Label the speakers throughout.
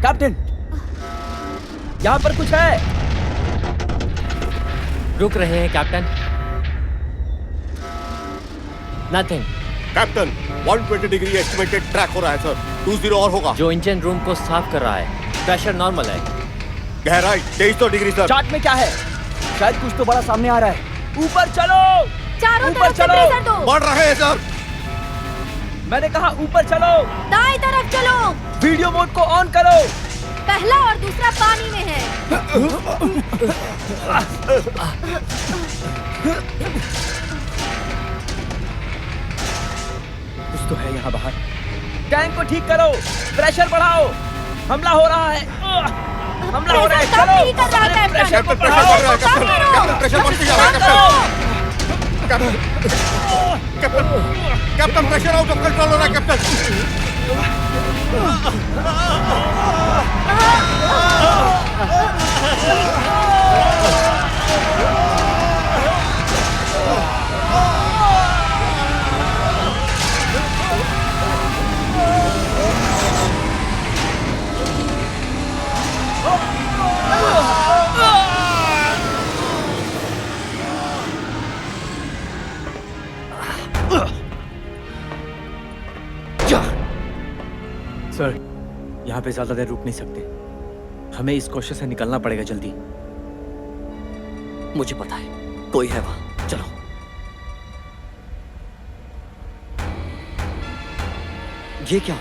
Speaker 1: Captain, यहाँ पर कुछ है।
Speaker 2: रुक रहे हैं captain. Nothing.
Speaker 3: Captain 120 degree estimated track हो रहा है सर। 20 और होगा।
Speaker 2: जो इंजन रूम को साफ कर रहा है, प्रेशर नॉर्मल है।
Speaker 3: गहराई 2300 डिग्री सर।
Speaker 1: चार्ट में क्या है? शायद कुछ तो बड़ा सामने आ रहा है। ऊपर चलो,
Speaker 4: चारों
Speaker 1: ऊपर
Speaker 4: तरफ से
Speaker 1: चलो।
Speaker 4: प्रेशर दो।
Speaker 3: बढ़ रहे हैं सर।
Speaker 1: मैंने कहा ऊपर चलो।
Speaker 4: दाएं तरफ चलो।
Speaker 1: वीडियो मोड को ऑन करो।
Speaker 4: पहला और दूसरा पानी में है।
Speaker 1: कुछ तो है यहाँ बाहर। टैंक को ठीक करो, प्रेशर बढ़ाओ। हमला हो रहा है, हमला हो रहा है।
Speaker 4: काम नहीं कर रहा
Speaker 1: चलो,
Speaker 4: है,
Speaker 1: प्रेशर को
Speaker 3: प्रेशर बढ़ रहा है कैप्टन। कैप्टन प्रेशर बढ़ती जा रहा है captain. Captain pressure out of control हो रहा है कैप्टन।
Speaker 1: सर, यहाँ पे ज्यादा देर रुक नहीं सकते। हमें इस कोशिश से निकलना पड़ेगा जल्दी।
Speaker 5: मुझे पता है कोई है वहां। चलो। ये क्या?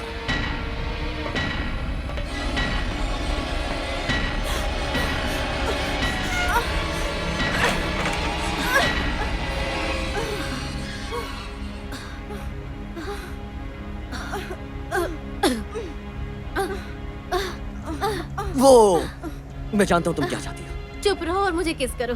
Speaker 5: वो मैं जानता हूं तुम क्या चाहती हो।
Speaker 4: चुप रहो और मुझे किस करो।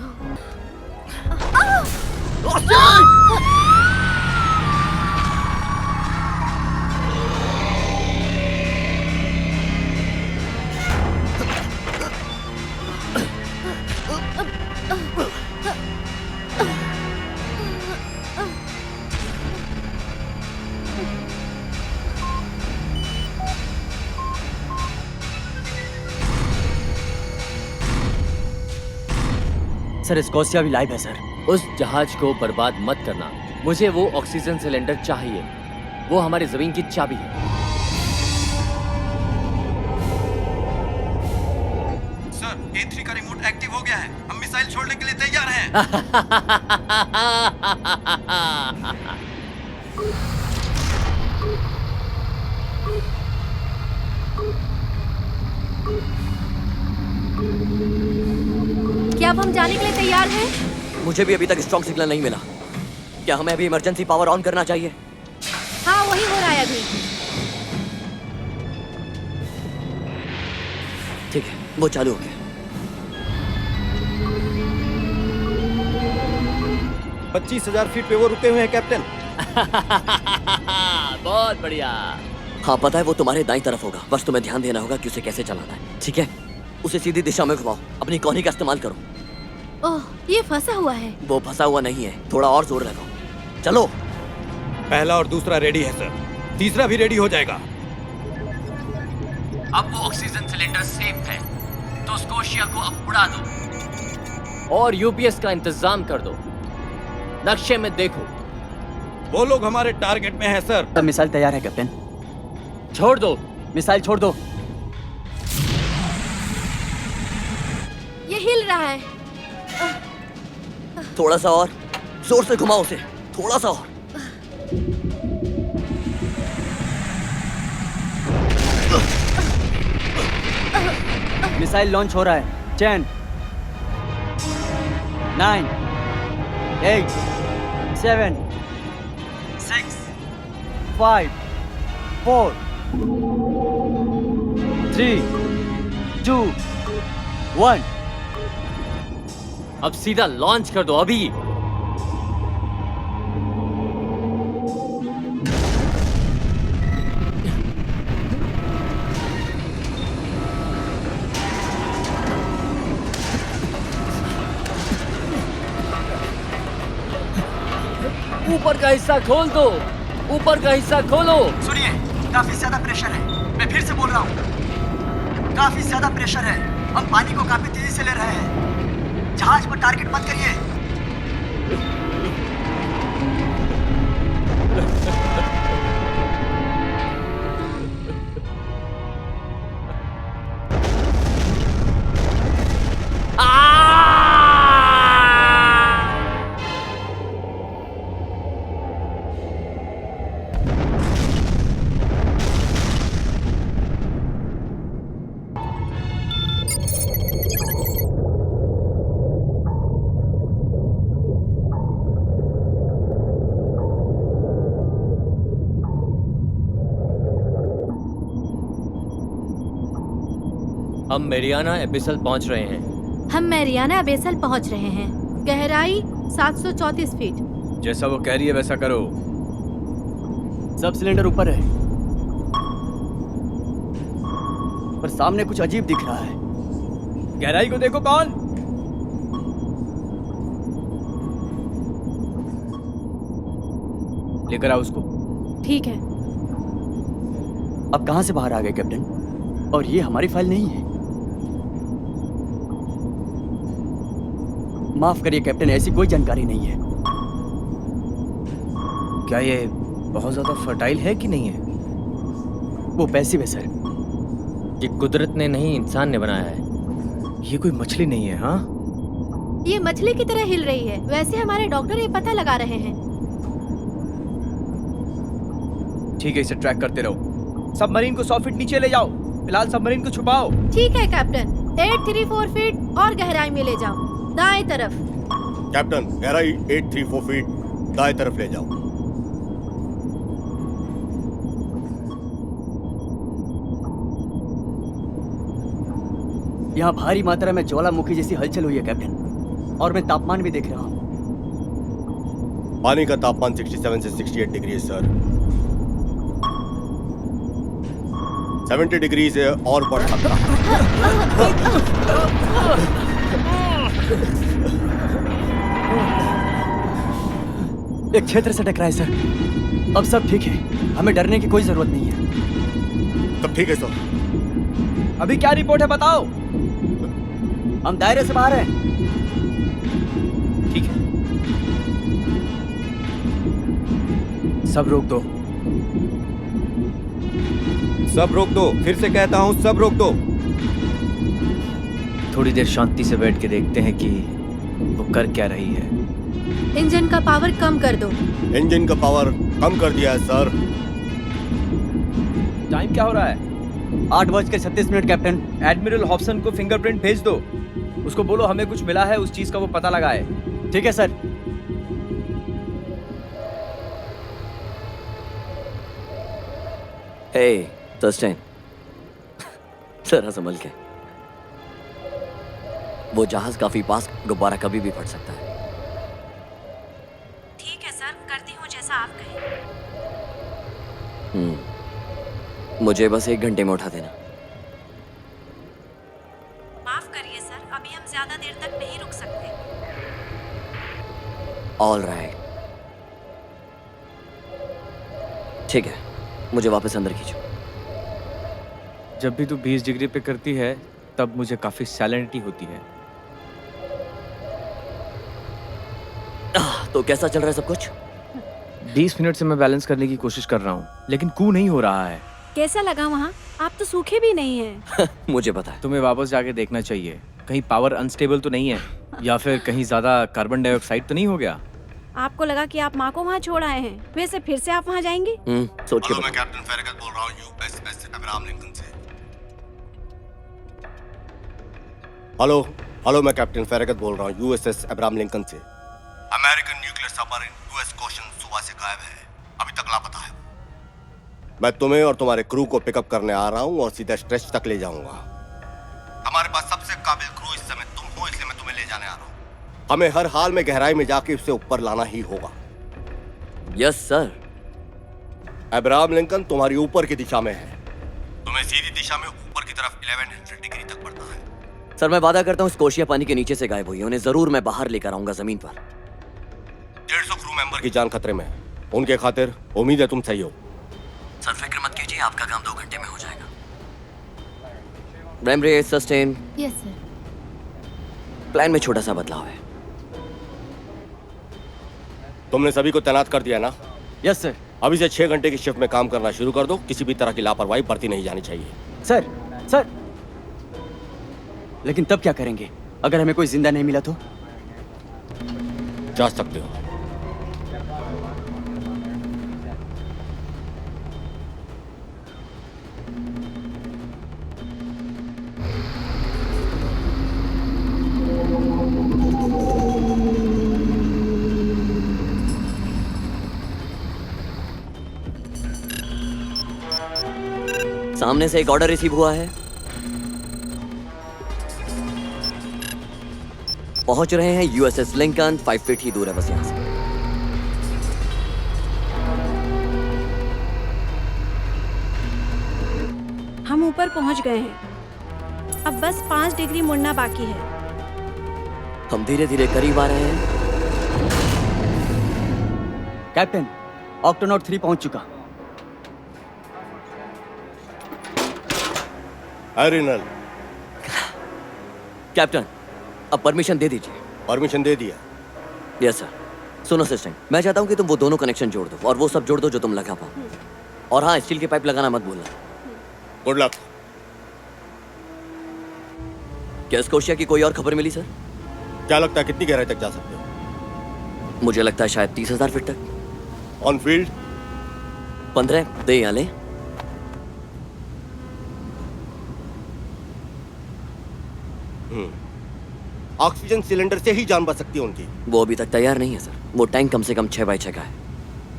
Speaker 1: सर, स्कॉसिया भी लाइव है सर।
Speaker 2: उस जहाज को बर्बाद मत करना। मुझे वो ऑक्सीजन सिलेंडर चाहिए। वो हमारी जमीन की चाबी है।
Speaker 6: सर, A3 का रिमोट एक्टिव हो गया है। हम मिसाइल छोड़ने के लिए तैयार हैं।
Speaker 4: क्या अब हम जाने के लिए तैयार हैं?
Speaker 5: मुझे भी अभी तक स्ट्रॉन्ग सिग्नल नहीं मिला। क्या हमें अभी इमरजेंसी पावर ऑन करना चाहिए?
Speaker 4: हाँ, वही हो रहा है अभी।
Speaker 5: ठीक है, वो चालू हो गया।
Speaker 3: 25,000 फीट पे वो रुके हुए हैं कैप्टन।
Speaker 2: बहुत बढ़िया।
Speaker 5: हाँ पता है, वो तुम्हारे दाईं तरफ होगा। बस तुम्हें ध्यान देना होगा कि उसे कैसे चलाना है। ठीक है, उसे सीधी दिशा में घुमाओ। अपनी कोहनी का इस्तेमाल करो।
Speaker 4: ओह, ये फंसा हुआ है।
Speaker 5: वो फंसा हुआ नहीं है, थोड़ा और जोर लगाओ। चलो।
Speaker 3: पहला और दूसरा रेडी है सर। तीसरा भी रेडी हो जाएगा।
Speaker 2: अब वो ऑक्सीजन सिलेंडर सेफ है, तो स्कोशिया को अब उड़ा दो और यूपीएस का इंतजाम कर दो। नक्शे में देखो।
Speaker 3: वो लोग हमारे टारगेट में हैं सर।
Speaker 1: तब मिसाइल तैयार है कैप्टन।
Speaker 2: छोड़ दो।
Speaker 1: मिसाइल छोड़ दो।
Speaker 4: ये हिल रहा है।
Speaker 5: थोड़ा सा और जोर से घुमाओ उसे। थोड़ा सा और।
Speaker 1: मिसाइल लॉन्च हो रहा है। 10 9 8 7 6 5 4 3 2 1।
Speaker 2: अब सीधा लॉन्च कर दो अभी। ऊपर का हिस्सा खोल दो, ऊपर का हिस्सा खोलो।
Speaker 7: सुनिए, काफी ज्यादा प्रेशर है। मैं फिर से बोल रहा हूँ, काफी ज्यादा प्रेशर है। हम पानी को काफी तेजी से ले रहे हैं। जहाज पर टारगेट मत करिए।
Speaker 2: हम मेरियाना एबिसल पहुंच रहे हैं।
Speaker 4: हम मैरियाना अबेसल पहुंच रहे हैं। गहराई 734 फीट।
Speaker 1: जैसा वो कह रही है वैसा करो।
Speaker 8: सब सिलेंडर ऊपर है, पर सामने कुछ अजीब दिख रहा है।
Speaker 1: गहराई को देखो। कौन? लेकर आओ उसको।
Speaker 4: ठीक है।
Speaker 8: अब कहां से बाहर आ गए कैप्टन? और ये हमारी फाइल नहीं है। माफ करिए कैप्टन, ऐसी कोई जानकारी नहीं है।
Speaker 1: क्या ये बहुत ज्यादा फर्टाइल है कि नहीं है?
Speaker 8: वो पैसिव है सर।
Speaker 2: ये कुदरत ने नहीं, इंसान ने बनाया है।
Speaker 1: ये कोई मछली नहीं है। हाँ,
Speaker 4: ये मछली की तरह हिल रही है। वैसे हमारे डॉक्टर ये पता लगा रहे हैं।
Speaker 1: ठीक है, इसे ट्रैक करते रहो। सबमरीन को 100 फीट नीचे ले जाओ। फिलहाल सबमरीन को छुपाओ।
Speaker 4: ठीक है कैप्टन। 834 फीट और गहराई में ले जाओ, दाएं तरफ।
Speaker 3: कैप्टन, गहराई 834 फीट, दाएं तरफ ले जाओ।
Speaker 8: यहाँ भारी मात्रा में ज्वालामुखी जैसी हलचल हुई है कैप्टन, और मैं तापमान भी देख रहा हूँ।
Speaker 3: पानी का तापमान 67 से 68 डिग्री है सर। 70 डिग्री से और बढ़ सकता है।
Speaker 8: एक क्षेत्र से टकराए सर। अब सब ठीक है, हमें डरने की कोई जरूरत नहीं है।
Speaker 3: तब ठीक है सर।
Speaker 1: अभी क्या रिपोर्ट है बताओ।
Speaker 8: हम दायरे से बाहर हैं।
Speaker 1: ठीक है, सब रोक दो।
Speaker 3: सब रोक दो, फिर से कहता हूँ सब रोक दो।
Speaker 1: थोड़ी देर शांति से बैठ के देखते हैं कि वो कर क्या रही है।
Speaker 4: इंजन का पावर कम कर दो।
Speaker 3: इंजन का पावर कम कर दिया है सर।
Speaker 1: टाइम क्या हो रहा है?
Speaker 8: 8:36 कैप्टन।
Speaker 1: एडमिरल हॉब्सन को फिंगरप्रिंट भेज दो। उसको बोलो हमें कुछ मिला है, उस चीज का वो पता लगाए।
Speaker 8: ठीक है सर।
Speaker 5: हे थर्स्टेन, जरा संभल के। वो जहाज काफी पास, गुब्बारा कभी भी फट सकता है।
Speaker 4: ठीक है सर, करती हूँ जैसा आप कहें।
Speaker 5: मुझे बस 1 घंटे में उठा देना।
Speaker 4: माफ करिए सर, अभी हम ज्यादा देर तक नहीं रुक सकते।
Speaker 5: ऑल राइट, ठीक है, मुझे वापस अंदर खींचो।
Speaker 1: जब भी तू 20 डिग्री पे करती है तब मुझे काफी सैलेनिटी होती है।
Speaker 5: तो कैसा चल रहा है सब कुछ?
Speaker 1: 20 मिनट से मैं बैलेंस करने की कोशिश कर रहा हूँ, लेकिन कू नहीं हो रहा है।
Speaker 4: कैसा लगा वहाँ? आप तो सूखे भी नहीं हैं।
Speaker 5: मुझे पता है।
Speaker 1: तुम्हें वापस जाके देखना चाहिए, कहीं पावर अनस्टेबल तो नहीं है, या फिर कहीं ज्यादा कार्बन डाइऑक्साइड तो नहीं हो गया।
Speaker 4: आपको लगा कि आप माँ को वहाँ छोड़ आए हैं, वैसे फिर से आप वहाँ जाएंगे?
Speaker 5: सोच के
Speaker 3: मैं
Speaker 5: बताओ।
Speaker 3: कैप्टन फेरगत बोल रहा हूँ यूएसएस अब्राहम लिंकन से। हेलो, मैं कैप्टन फेरगत बोल रहा हूँ यूएसएस अब्राहम लिंकन से। American nuclear submarine US coastal सुबह से गायब है, अभी तक लापता है। मैं तुम्हें और तुम्हारे क्रू को पिकअप करने आ रहा हूँ और सीधा स्ट्रेच तक ले जाऊंगा। हमारे पास सबसे काबिल क्रू इस समय तुम हो, इसलिए मैं तुम्हें ले जाने आ रहा हूँ। हमें हर हाल में गहराई में जाके उससे ऊपर लाना ही होगा।
Speaker 5: Yes sir.
Speaker 3: अब्राहम लिंकन तुम्हारी ऊपर की दिशा में है। तुम्हें सीधी दिशा में ऊपर की तरफ 1100 डिग्री तक बढ़ना है।
Speaker 5: सर मैं वादा करता हूँ स्कोशिया पानी के नीचे से गायब हुई है, उन्हें जरूर मैं बाहर लेकर आऊंगा जमीन पर।
Speaker 3: 150 क्रू मेंबर की जान खतरे में है। उनके खातिर उम्मीद है तुम सही हो।
Speaker 5: सर फिक्र मत कीजिए, आपका काम 2 घंटे में हो जाएगा। Prime rate sustain.
Speaker 4: Yes sir.
Speaker 5: Plan में छोटा सा बदलाव है।
Speaker 3: तुमने सभी को तैनात कर दिया ना?
Speaker 8: Yes sir.
Speaker 3: अभी से 6 घंटे की शिफ्ट में काम करना शुरू कर दो। किसी भी तरह की लापरवाही बरती नहीं जानी चाहिए।
Speaker 8: सर लेकिन तब क्या करेंगे अगर हमें कोई जिंदा नहीं मिला तो?
Speaker 3: जा सकते हो।
Speaker 5: सामने से एक ऑर्डर रिसीव हुआ है। पहुंच रहे हैं यूएसएस लिंकन। 5 फीट ही दूर है बस यहां से।
Speaker 4: हम ऊपर पहुंच गए हैं। अब बस 5 डिग्री मुड़ना बाकी है।
Speaker 5: हम धीरे धीरे करीब आ रहे हैं।
Speaker 8: कैप्टन, ऑक्टोनॉट 3 पहुंच चुका।
Speaker 3: एरिनल,
Speaker 5: कैप्टन, अब परमिशन दे दीजिए।
Speaker 3: परमिशन दे दिया।
Speaker 5: Yes sir. सुनो असिस्टेंट, मैं चाहता हूँ कि तुम वो दोनों कनेक्शन जोड़ दो और वो सब जोड़ दो जो तुम लगा पाओ। और हाँ, स्टील के पाइप लगाना मत भूलना।
Speaker 3: Good luck.
Speaker 5: क्या स्कोशिया की कोई और खबर मिली सर?
Speaker 3: क्या लगता है कितनी गहराई तक जा सकते हो?
Speaker 5: मुझे लगता है शायद 30,000 फीट तक।
Speaker 3: ऑन फील्ड
Speaker 5: 15 दे या ले।
Speaker 3: ऑक्सीजन सिलेंडर से ही जान बच सकती है उनकी।
Speaker 5: वो अभी तक तैयार नहीं है सर। वो टैंक कम से कम 6x6 का है।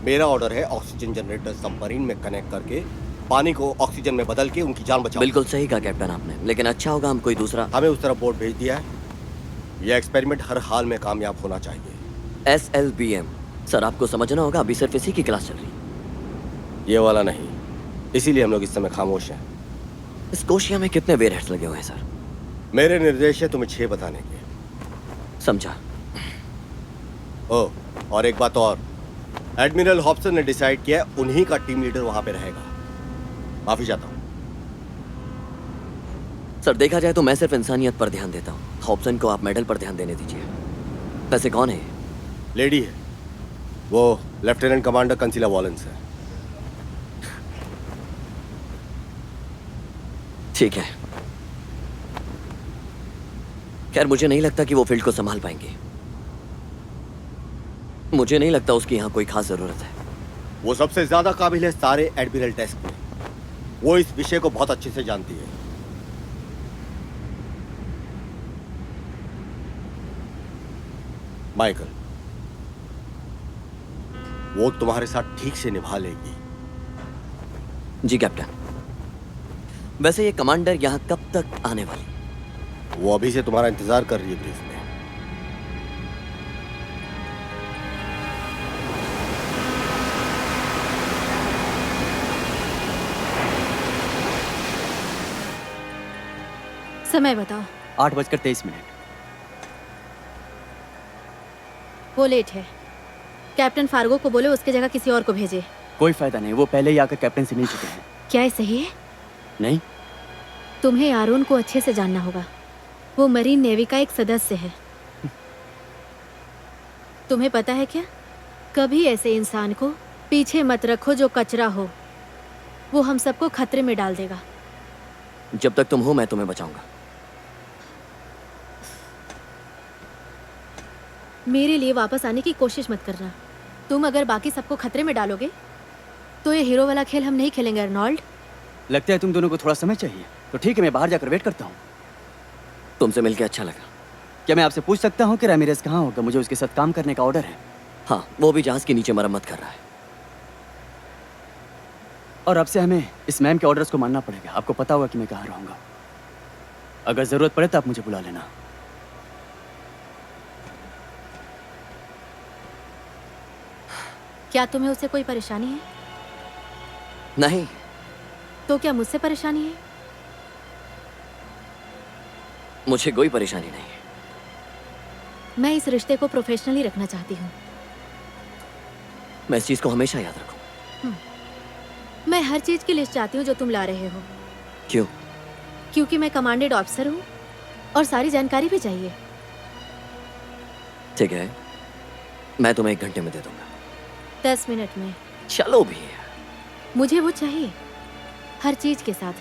Speaker 3: मेरा ऑर्डर है ऑक्सीजन जनरेटर सबमरीन में कनेक्ट करके पानी को ऑक्सीजन में बदल के उनकी जान बचाओ।
Speaker 5: बिल्कुल सही कहा कैप्टन आपने, लेकिन अच्छा होगा हम कोई दूसरा।
Speaker 3: हमें उस तरफ बोर्ड भेज दिया है। यह एक्सपेरिमेंट हर हाल में कामयाब होना चाहिए।
Speaker 5: SLBM सर, आपको समझना होगा अभी सिर्फ इसी की क्लास चल रही है।
Speaker 3: ये वाला नहीं, इसीलिए हम लोग इस समय खामोश हैं।
Speaker 5: स्कोशिया में कितने वेयरहेड्स लगे हुए हैं सर?
Speaker 3: मेरे निर्देश है तुम्हें 6 बताने के।
Speaker 5: समझा।
Speaker 3: ओ, और एक बात और, एडमिरल हॉब्सन ने डिसाइड किया उन्हीं का टीम लीडर वहां पे रहेगा। माफी चाहता हूं
Speaker 5: सर। देखा जाए तो मैं सिर्फ इंसानियत पर ध्यान देता हूँ। हॉब्सन को आप मेडल पर ध्यान देने दीजिए। वैसे कौन है?
Speaker 3: लेडी है, वो लेफ्टिनेंट कमांडर कंसिला वॉलेंस है।
Speaker 5: ठीक है। खैर, मुझे नहीं लगता कि वो फील्ड को संभाल पाएंगे। मुझे नहीं लगता उसकी यहाँ कोई खास जरूरत है।
Speaker 3: वो सबसे ज्यादा काबिल है सारे एडमिरल डेस्क में। वो इस विषय को बहुत अच्छे से जानती है। माइकल, वो तुम्हारे साथ ठीक से निभा लेगी।
Speaker 5: जी कैप्टन। वैसे ये कमांडर यहाँ कब तक आने वाली?
Speaker 3: वो अभी से तुम्हारा इंतजार कर रही है ब्रीफ में।
Speaker 4: समय बताओ।
Speaker 8: 8:23।
Speaker 4: वो लेट है। कैप्टन फार्गो को बोले उसकी जगह किसी और को भेजे।
Speaker 8: कोई फायदा नहीं, वो पहले ही आकर कैप्टन से मिल चुके हैं।
Speaker 4: क्या ये सही है?
Speaker 8: नहीं।
Speaker 4: तुम्हें आरोन को अच्छे से जानना होगा। वो मरीन नेवी का एक सदस्य है। तुम्हें पता है क्या, कभी ऐसे इंसान को पीछे मत रखो जो कचरा हो। वो हम सबको खतरे में डाल देगा।
Speaker 5: जब तक तुम हो मैं तुम्हें बचाऊंगा।
Speaker 4: मेरे लिए वापस आने की कोशिश मत करना। तुम अगर बाकी सबको खतरे में डालोगे तो ये हीरो वाला खेल हम नहीं खेलेंगे अर्नोल्ड।
Speaker 8: लगता है तुम दोनों को थोड़ा समय चाहिए। तो ठीक है, मैं बाहर जाकर वेट करता हूँ।
Speaker 5: तुमसे मिलकर अच्छा लगा।
Speaker 8: क्या मैं आपसे पूछ सकता हूँ कि रामिरेज कहाँ होगा? मुझे उसके साथ काम करने का ऑर्डर है।
Speaker 5: हाँ, वो भी जहाज के नीचे मरम्मत कर रहा है।
Speaker 8: और अब से हमें इस मैम के ऑर्डर्स को मानना पड़ेगा। आपको पता होगा कि मैं कहाँ रहूँगा। अगर जरूरत पड़े तो आप मुझे बुला लेना।
Speaker 4: क्या तुम्हें उससे कोई परेशानी है?
Speaker 5: नहीं।
Speaker 4: तो क्या मुझसे परेशानी है?
Speaker 5: मुझे कोई परेशानी नहीं है।
Speaker 4: मैं इस रिश्ते को प्रोफेशनली रखना चाहती हूँ।
Speaker 5: मैं इस चीज को हमेशा याद रखूं।
Speaker 4: मैं हर चीज की लिस्ट चाहती हूँ जो तुम ला रहे हो,
Speaker 5: क्यों?
Speaker 4: क्योंकि मैं कमांडेड ऑफिसर हूँ और सारी जानकारी भी चाहिए।
Speaker 5: ठीक है, मैं तुम्हें 1 घंटे में दे दूंगा।
Speaker 4: 10 मिनट में।
Speaker 5: चलो भी।
Speaker 4: मुझे वो चाहिए, हर चीज के साथ।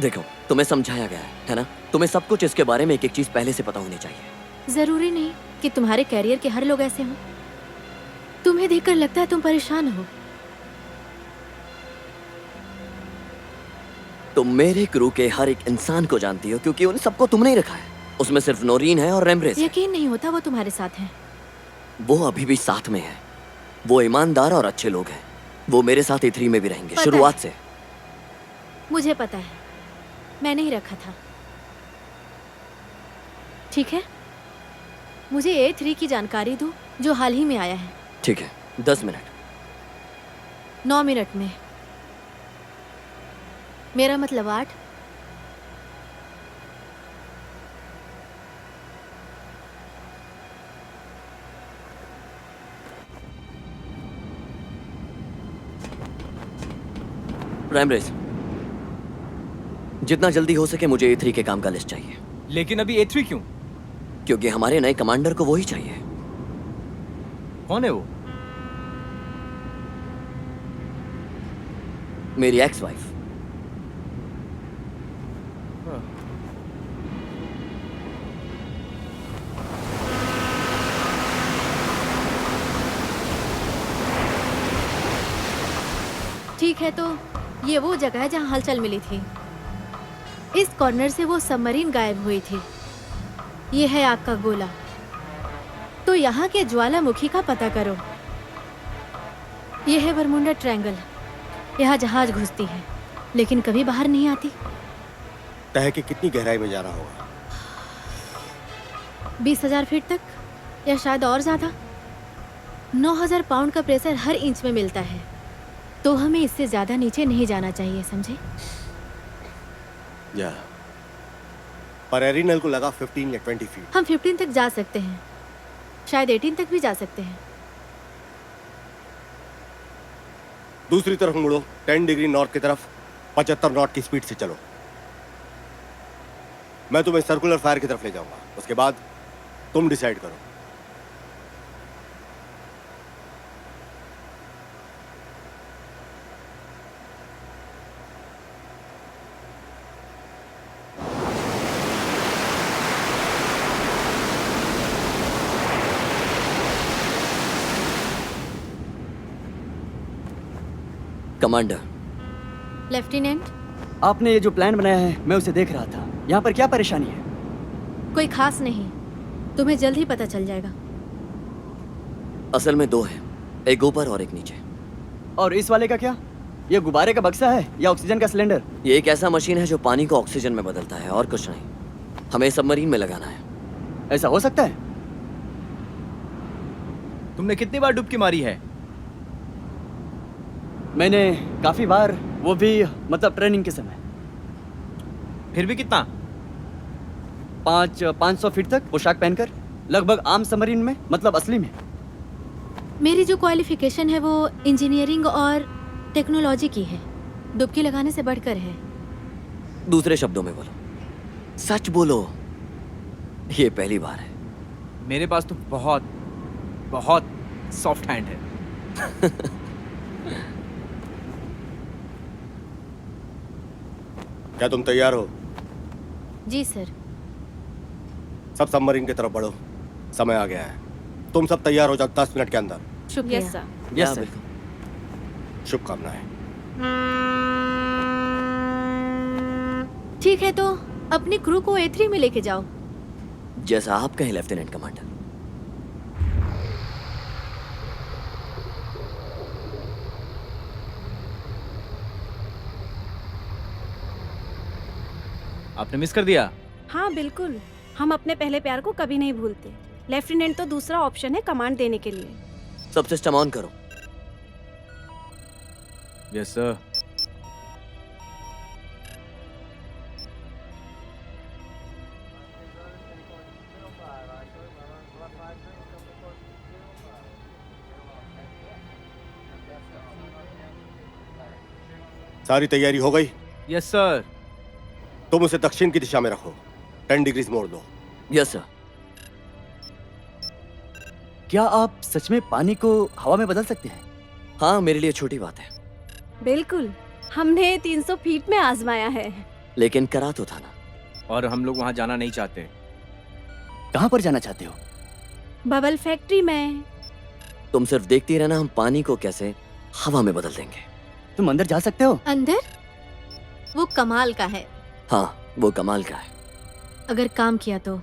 Speaker 5: देखो, तुम्हें समझाया गया है ना? तुम्हें सब कुछ इसके बारे में एक एक चीज पहले से पता होनी चाहिए।
Speaker 4: जरूरी नहीं कि तुम्हारे कैरियर के हर लोग ऐसे हों। तुम्हें देखकर लगता है तुम परेशान हो।
Speaker 5: तुम मेरे क्रू के हर एक इंसान को जानती हो क्योंकि उन सबको तुमने ही रखा है। उसमें सिर्फ नोरीन है और रेमब्रेस है।
Speaker 4: यकीन नहीं होता वो तुम्हारे साथ हैं।
Speaker 5: वो अभी भी साथ में है। वो ईमानदार और अच्छे लोग हैं। वो मेरे साथ E3 में भी रहेंगे
Speaker 4: पता
Speaker 5: शुरुआत
Speaker 4: है।
Speaker 5: से।
Speaker 4: मुझे पता है, मैंने ही रखा था। ठीक है, मुझे A3 की जानकारी दो जो हाल ही में आया है।
Speaker 5: ठीक है, 10 मिनट।
Speaker 4: 9 मिनट में। मेरा मतलब 8।
Speaker 5: रेमब्रेस, जितना जल्दी हो सके मुझे A3 के काम का लिस्ट चाहिए।
Speaker 1: लेकिन अभी A3 क्यों?
Speaker 5: क्योंकि हमारे नए कमांडर को वही चाहिए।
Speaker 1: कौन है वो?
Speaker 5: मेरी एक्स वाइफ।
Speaker 4: ठीक है, तो ये वो जगह है जहाँ हलचल मिली थी। इस कॉर्नर से वो सबमरीन गायब हुई थी। ये है आग का गोला। तो यहाँ के ज्वालामुखी का पता करो। ये है बरमुंडा ट्रायंगल। यहाँ जहाज घुसती है लेकिन कभी बाहर नहीं आती।
Speaker 3: तह की कितनी गहराई में जा रहा होगा?
Speaker 4: 20,000 फीट तक, या शायद और ज्यादा। 9,000 पाउंड का प्रेशर हर इंच में मिलता है, तो हमें इससे ज्यादा नीचे नहीं जाना चाहिए, समझे?
Speaker 3: या पर एरिनल को लगा 15 या 20 फीट।
Speaker 4: हम 15 तक जा सकते हैं, शायद 18 तक भी जा सकते हैं।
Speaker 3: दूसरी तरफ मुड़ो, 10 डिग्री नॉर्थ की तरफ 75 नॉट की स्पीड से चलो। मैं तुम्हें सर्कुलर फायर की तरफ ले जाऊंगा, उसके बाद तुम डिसाइड करो।
Speaker 5: कमांडर।
Speaker 4: लेफ्टिनेंट,
Speaker 8: आपने ये जो प्लान बनाया है मैं उसे देख रहा था। यहाँ पर क्या परेशानी है?
Speaker 4: कोई खास नहीं, तुम्हें जल्द ही पता चल जाएगा।
Speaker 5: असल में 2 हैं, एक ऊपर और एक नीचे।
Speaker 8: और इस वाले का क्या? ये गुब्बारे का बक्सा है या ऑक्सीजन का सिलेंडर?
Speaker 5: ये एक ऐसा मशीन है जो पानी को ऑक्सीजन में बदलता है और कुछ नहीं। हमें सबमरीन में लगाना है।
Speaker 8: ऐसा हो सकता है?
Speaker 1: तुमने कितनी बार डुबकी मारी है?
Speaker 8: मैंने काफी बार, वो भी मतलब ट्रेनिंग के समय।
Speaker 1: फिर भी कितना?
Speaker 8: 500 फीट तक पोशाक पहनकर, लगभग आम सबमरीन में, मतलब असली में।
Speaker 4: मेरी जो क्वालिफिकेशन है वो इंजीनियरिंग और टेक्नोलॉजी की है, डुबकी लगाने से बढ़कर है।
Speaker 5: दूसरे शब्दों में बोलो, सच बोलो। ये पहली बार है।
Speaker 1: मेरे पास तो बहुत बहुत सॉफ्ट हैंड है।
Speaker 3: क्या तुम तैयार हो?
Speaker 4: जी सर।
Speaker 3: सब सबमरीन की तरफ बढ़ो, समय आ गया है। तुम सब तैयार हो जाओ 10 मिनट के अंदर।
Speaker 4: शुक्रिया।
Speaker 8: यस
Speaker 5: या
Speaker 8: सर।
Speaker 5: बिल्कुल।
Speaker 3: शुभकामनाएं।
Speaker 4: ठीक है, तो अपनी क्रू को A3 में लेके जाओ।
Speaker 5: जैसा आप कहें लेफ्टिनेंट कमांडर।
Speaker 1: आपने मिस कर दिया।
Speaker 9: हाँ बिल्कुल, हम अपने पहले प्यार को कभी नहीं भूलते। लेफ्टिनेंट तो दूसरा ऑप्शन है कमांड देने के लिए।
Speaker 5: सब सिस्टम ऑन करो।
Speaker 1: Yes sir.
Speaker 3: सारी तैयारी हो गई?
Speaker 1: Yes sir.
Speaker 3: तुम उसे दक्षिण की दिशा में रखो, 10 डिग्री मोड़ दो।
Speaker 5: Yes sir.
Speaker 8: क्या आप सच में पानी को हवा में बदल सकते हैं?
Speaker 5: हाँ, मेरे लिए छोटी बात है,
Speaker 9: बिल्कुल, हमने 300 फीट में आजमाया है।
Speaker 5: लेकिन करा तो था ना।
Speaker 1: और हम लोग वहां जाना नहीं चाहते।
Speaker 8: कहाँ पर जाना चाहते हो?
Speaker 9: बबल फैक्ट्री में।
Speaker 5: तुम सिर्फ देखती रहना, हम पानी को कैसे हवा में बदल देंगे।
Speaker 8: तुम अंदर जा सकते हो?
Speaker 4: अंदर? वो कमाल का है।
Speaker 5: हाँ, वो कमाल का है।
Speaker 4: अगर काम किया तो।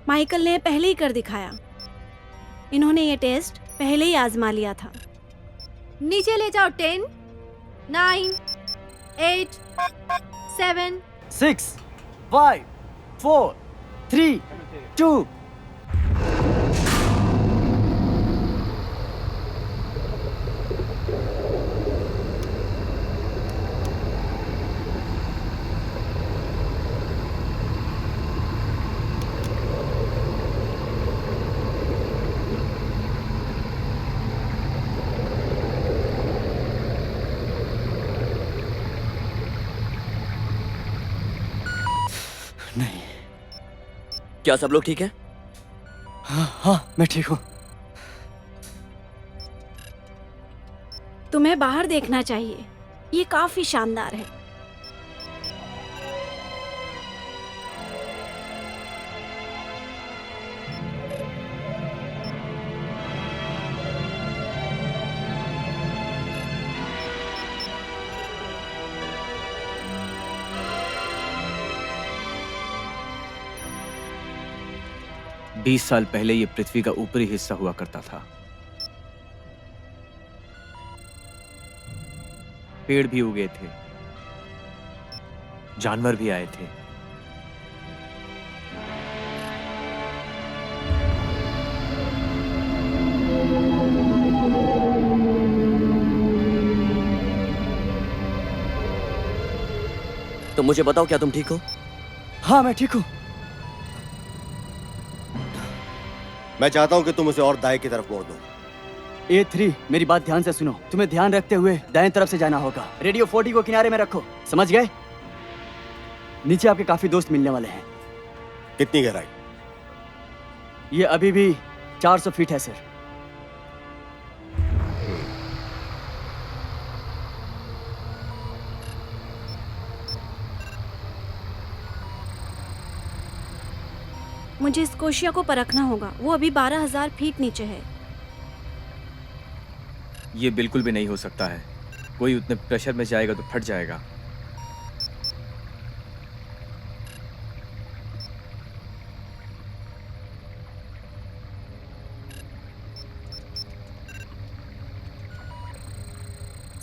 Speaker 9: माइकल ने पहले ही कर दिखाया। इन्होंने ये टेस्ट पहले ही आजमा लिया था।
Speaker 4: नीचे ले जाओ। 10, 9, 8, 7।
Speaker 8: 6, 5, 4, 3, 2। नहीं।
Speaker 5: क्या सब लोग ठीक है?
Speaker 8: हाँ, मैं ठीक हूँ।
Speaker 9: तुम्हें बाहर देखना चाहिए, ये काफी शानदार है।
Speaker 1: बीस साल पहले ये पृथ्वी का ऊपरी हिस्सा हुआ करता था। पेड़ भी उगे थे, जानवर भी आए थे।
Speaker 5: तो मुझे बताओ, क्या तुम ठीक हो?
Speaker 8: हाँ, मैं ठीक हूँ।
Speaker 3: मैं चाहता हूं कि तुम उसे और दाएं की तरफ मोड़ दो।
Speaker 8: A3, मेरी बात ध्यान से सुनो। तुम्हें ध्यान रखते हुए दाएं तरफ से जाना होगा। रेडियो 40 को किनारे में रखो, समझ गए? नीचे आपके काफी दोस्त मिलने वाले हैं।
Speaker 3: कितनी गहराई?
Speaker 8: ये अभी भी 400 फीट है सर।
Speaker 9: मुझे स्कोशिया को परखना होगा, वो अभी 12,000 फीट नीचे है।
Speaker 1: ये बिल्कुल भी नहीं हो सकता है। कोई उतने प्रेशर में जाएगा तो फट जाएगा।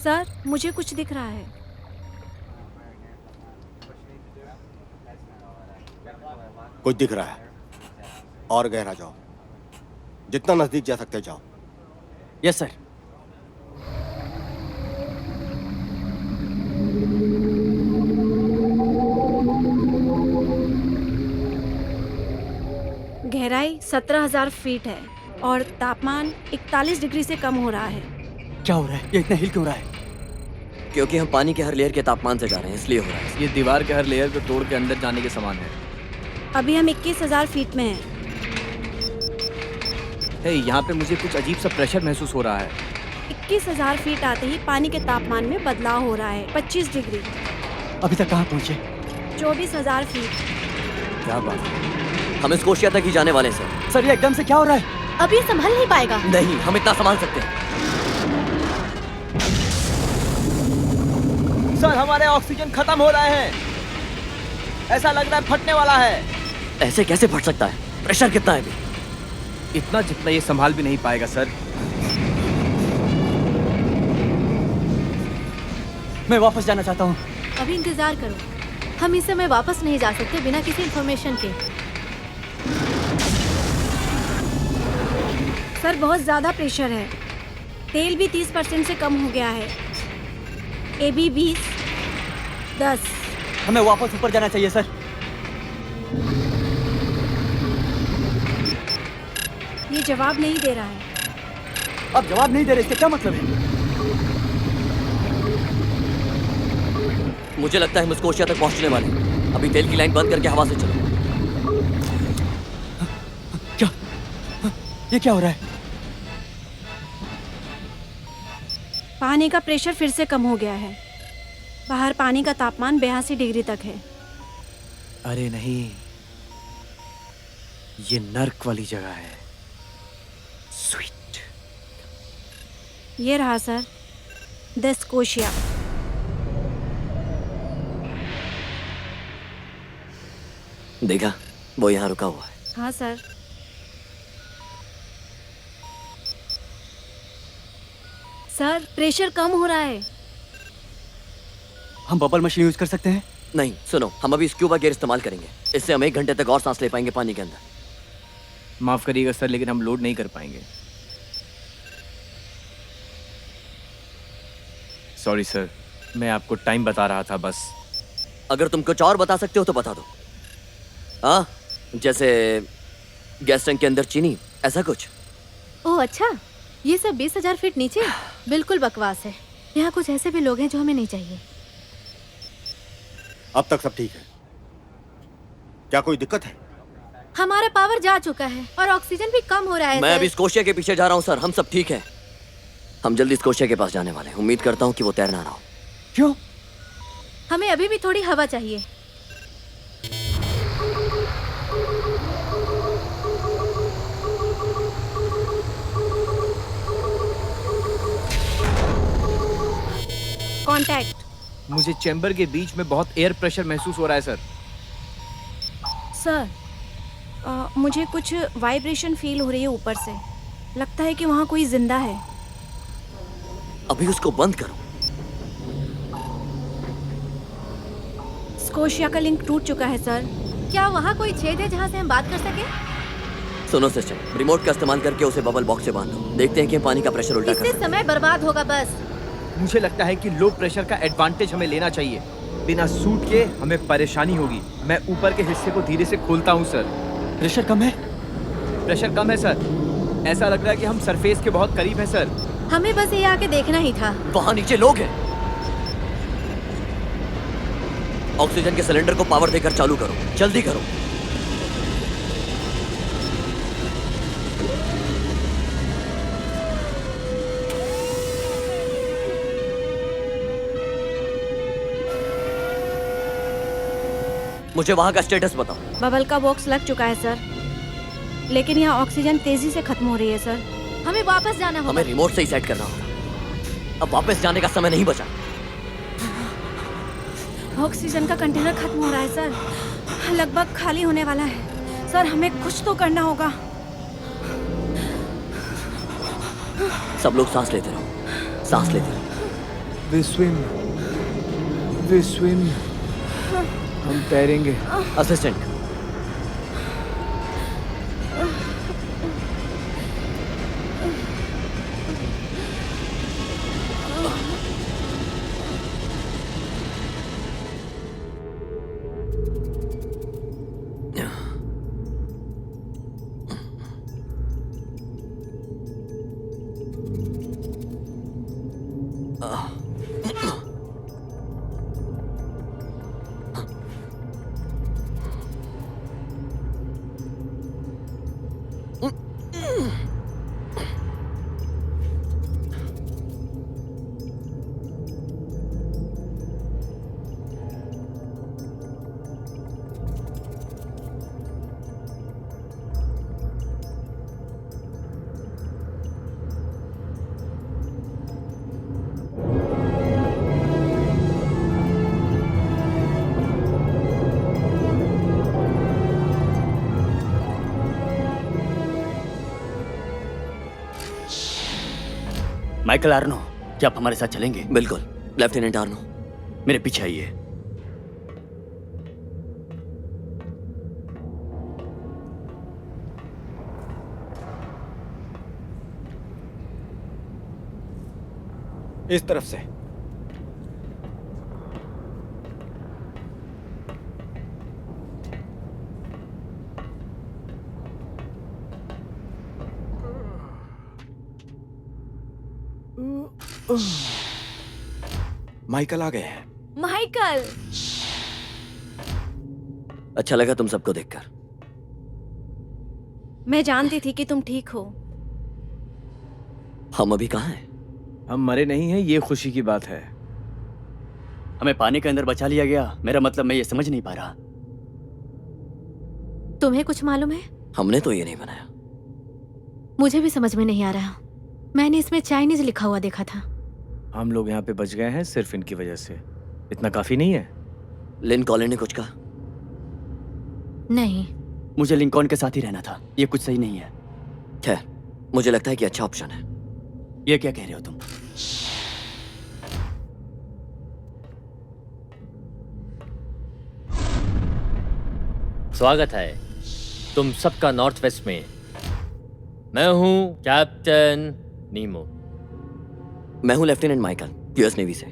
Speaker 9: सर, मुझे कुछ दिख रहा है।
Speaker 3: कुछ दिख रहा है? और गहरा जाओ, जितना नजदीक जा सकते जाओ।
Speaker 8: Yes sir.
Speaker 9: गहराई 17,000 फीट है और तापमान 41 डिग्री से कम हो रहा है।
Speaker 8: क्या हो रहा है? ये इतना हिल क्यों रहा है?
Speaker 5: क्योंकि हम पानी के हर लेयर के तापमान से जा रहे हैं, इसलिए हो रहा है।
Speaker 1: ये दीवार के हर लेयर को तोड़ के अंदर जाने के समान है।
Speaker 9: अभी हम 21,000 फीट में हैं।
Speaker 1: यहाँ पे मुझे कुछ अजीब सा प्रेशर महसूस हो रहा है।
Speaker 9: 21,000 फीट आते ही पानी के तापमान में बदलाव हो रहा है। 25 डिग्री।
Speaker 8: अभी तक कहाँ पहुँचे?
Speaker 9: 24,000 फीट।
Speaker 1: क्या बात है?
Speaker 5: हम स्कोशिया तक ही जाने वाले हैं सर।
Speaker 8: सर, ये एकदम से क्या हो रहा है?
Speaker 4: अब ये संभल नहीं पाएगा।
Speaker 5: नहीं, हम इतना संभाल सकते हैं।
Speaker 1: सर, हमारे ऑक्सीजन खत्म हो रहे हैं। ऐसा लग रहा है फटने वाला है।
Speaker 5: ऐसे कैसे फट सकता है? प्रेशर कितना है अभी?
Speaker 1: इतना जितना ये संभाल भी नहीं पाएगा सर।
Speaker 8: मैं वापस जाना चाहता हूँ।
Speaker 4: अभी इंतजार करो, हम इस समय वापस नहीं जा सकते बिना किसी इंफॉर्मेशन के।
Speaker 9: सर, बहुत ज्यादा प्रेशर है। तेल भी 30% से कम हो गया है। AB 20, 10।
Speaker 8: हमें वापस ऊपर जाना चाहिए सर।
Speaker 9: ये जवाब नहीं दे रहा है।
Speaker 8: अब जवाब नहीं दे रहे, इसका क्या मतलब है?
Speaker 5: मुझे लगता है हम स्कोशिया तक पहुंचने वाले हैं। अभी तेल की लाइन बंद करके हवा से चलो।
Speaker 8: क्या? ये क्या हो रहा है?
Speaker 9: पानी का प्रेशर फिर से कम हो गया है। बाहर पानी का तापमान 82 डिग्री तक है।
Speaker 1: अरे नहीं, ये नर्क वाली जगह है। स्वीट।
Speaker 9: ये रहा सर, द स्कोशिया।
Speaker 5: देखा, वो यहाँ रुका हुआ है।
Speaker 9: हाँ सर। सर, प्रेशर कम हो रहा है।
Speaker 8: हम बबल मशीन यूज कर सकते हैं?
Speaker 5: नहीं, सुनो, हम अभी स्क्यूबा गियर इस्तेमाल करेंगे। इससे हम 1 घंटे तक और सांस ले पाएंगे पानी के अंदर।
Speaker 1: माफ करिएगा सर, लेकिन हम लोड नहीं कर पाएंगे। सॉरी सर, मैं आपको टाइम बता रहा था बस।
Speaker 5: अगर तुम कुछ और बता सकते हो तो बता दो। हाँ, जैसे गैस टैंक के अंदर चीनी, ऐसा कुछ।
Speaker 4: ओह अच्छा, ये सब 20,000 फीट नीचे? बिल्कुल बकवास है। यहाँ कुछ ऐसे भी लोग हैं जो हमें नहीं चाहिए।
Speaker 3: अब तक सब ठीक है? क्या कोई दिक्कत है?
Speaker 4: हमारा पावर जा चुका है और ऑक्सीजन भी कम हो रहा है।
Speaker 5: मैं
Speaker 4: सर।
Speaker 5: अभी स्कोशिया के पीछे जा रहा हूँ सर, हम सब ठीक है। हम जल्दी स्कोशिया के पास जाने वाले हैं। उम्मीद करता हूँ कि वो तैरना ना हो।
Speaker 8: क्यों?
Speaker 4: हमें अभी भी थोड़ी हवा चाहिए।
Speaker 9: कांटेक्ट।
Speaker 1: मुझे चैम्बर के बीच में बहुत एयर प्रेशर महसूस हो रहा है सर।
Speaker 9: सर, मुझे कुछ वाइब्रेशन फील हो रही है ऊपर से। लगता है कि वहाँ कोई जिंदा है।
Speaker 5: अभी उसको बंद करो।
Speaker 9: स्कोशिया का लिंक टूट चुका है सर।
Speaker 4: क्या वहाँ कोई छेद है जहाँ से हम बात कर सकें?
Speaker 5: सुनो सिस्टर, रिमोट का इस्तेमाल करके उसे बबल बॉक्स से बांध दो। देखते हैं कि पानी का प्रेशर उल्टा
Speaker 4: इससे
Speaker 5: कर
Speaker 4: समय बर्बाद होगा बस।
Speaker 1: मुझे लगता है कि लो प्रेशर का एडवांटेज हमें लेना चाहिए। बिना सूट के हमें परेशानी होगी। मैं ऊपर के हिस्से को धीरे से खोलता हूँ सर।
Speaker 8: प्रेशर कम है?
Speaker 1: प्रेशर कम है सर। ऐसा लग रहा है कि हम सरफेस के बहुत करीब हैं सर।
Speaker 4: हमें बस ये आके देखना ही था।
Speaker 5: वहाँ नीचे लोग हैं। ऑक्सीजन के सिलेंडर को पावर देकर चालू करो, जल्दी करो। मुझे वहां का स्टेटस बताओ।
Speaker 9: बबल का बॉक्स लग चुका है सर, लेकिन यहाँ ऑक्सीजन तेजी से खत्म हो रही है सर।
Speaker 4: हमें वापस जाना होगा।
Speaker 5: हमें रिमोट से ही सेट करना होगा। अब वापस जाने का समय नहीं बचा।
Speaker 9: ऑक्सीजन का कंटेनर खत्म हो रहा है सर। लगभग खाली होने वाला है सर। हमें कुछ तो करना होगा।
Speaker 5: सब लोग सांस लेते रहो, सांस लेते रहो।
Speaker 1: वी स्विम, हम तैरेंगे।
Speaker 5: असिस्टेंट,
Speaker 8: माइकल आर्नो, क्या आप हमारे साथ चलेंगे?
Speaker 5: बिल्कुल। लेफ्टिनेंट आर्नो,
Speaker 8: मेरे पीछे आइए।
Speaker 3: इस तरफ से।
Speaker 1: माइकल आ गए हैं।
Speaker 9: माइकल,
Speaker 5: अच्छा लगा तुम सबको देखकर।
Speaker 9: मैं जानती थी कि तुम ठीक हो।
Speaker 5: हम अभी कहाँ हैं?
Speaker 1: हम मरे नहीं हैं, ये खुशी की बात है।
Speaker 8: हमें पानी के अंदर बचा लिया गया। मेरा मतलब मैं ये समझ नहीं पा रहा।
Speaker 4: तुम्हें कुछ मालूम है?
Speaker 5: हमने तो ये नहीं बनाया।
Speaker 4: मुझे भी समझ में नहीं आ रहा। मैंने इसमें चाइनीज लिखा हुआ देखा था।
Speaker 1: हम लोग यहाँ पे बच गए हैं सिर्फ इनकी वजह से। इतना काफी नहीं है?
Speaker 5: लिन कॉलिन ने कुछ कहा?
Speaker 4: नहीं।
Speaker 8: मुझे लिंकॉन के साथ ही रहना था। ये कुछ सही नहीं है।
Speaker 5: खैर, मुझे लगता है कि अच्छा ऑप्शन है।
Speaker 8: ये क्या कह रहे हो तुम?
Speaker 2: स्वागत है तुम सबका नॉर्थ वेस्ट में। मैं हूं कैप्टन नीमो।
Speaker 5: मैं हूं लेफ्टिनेंट माइकल, यूएस नेवी से।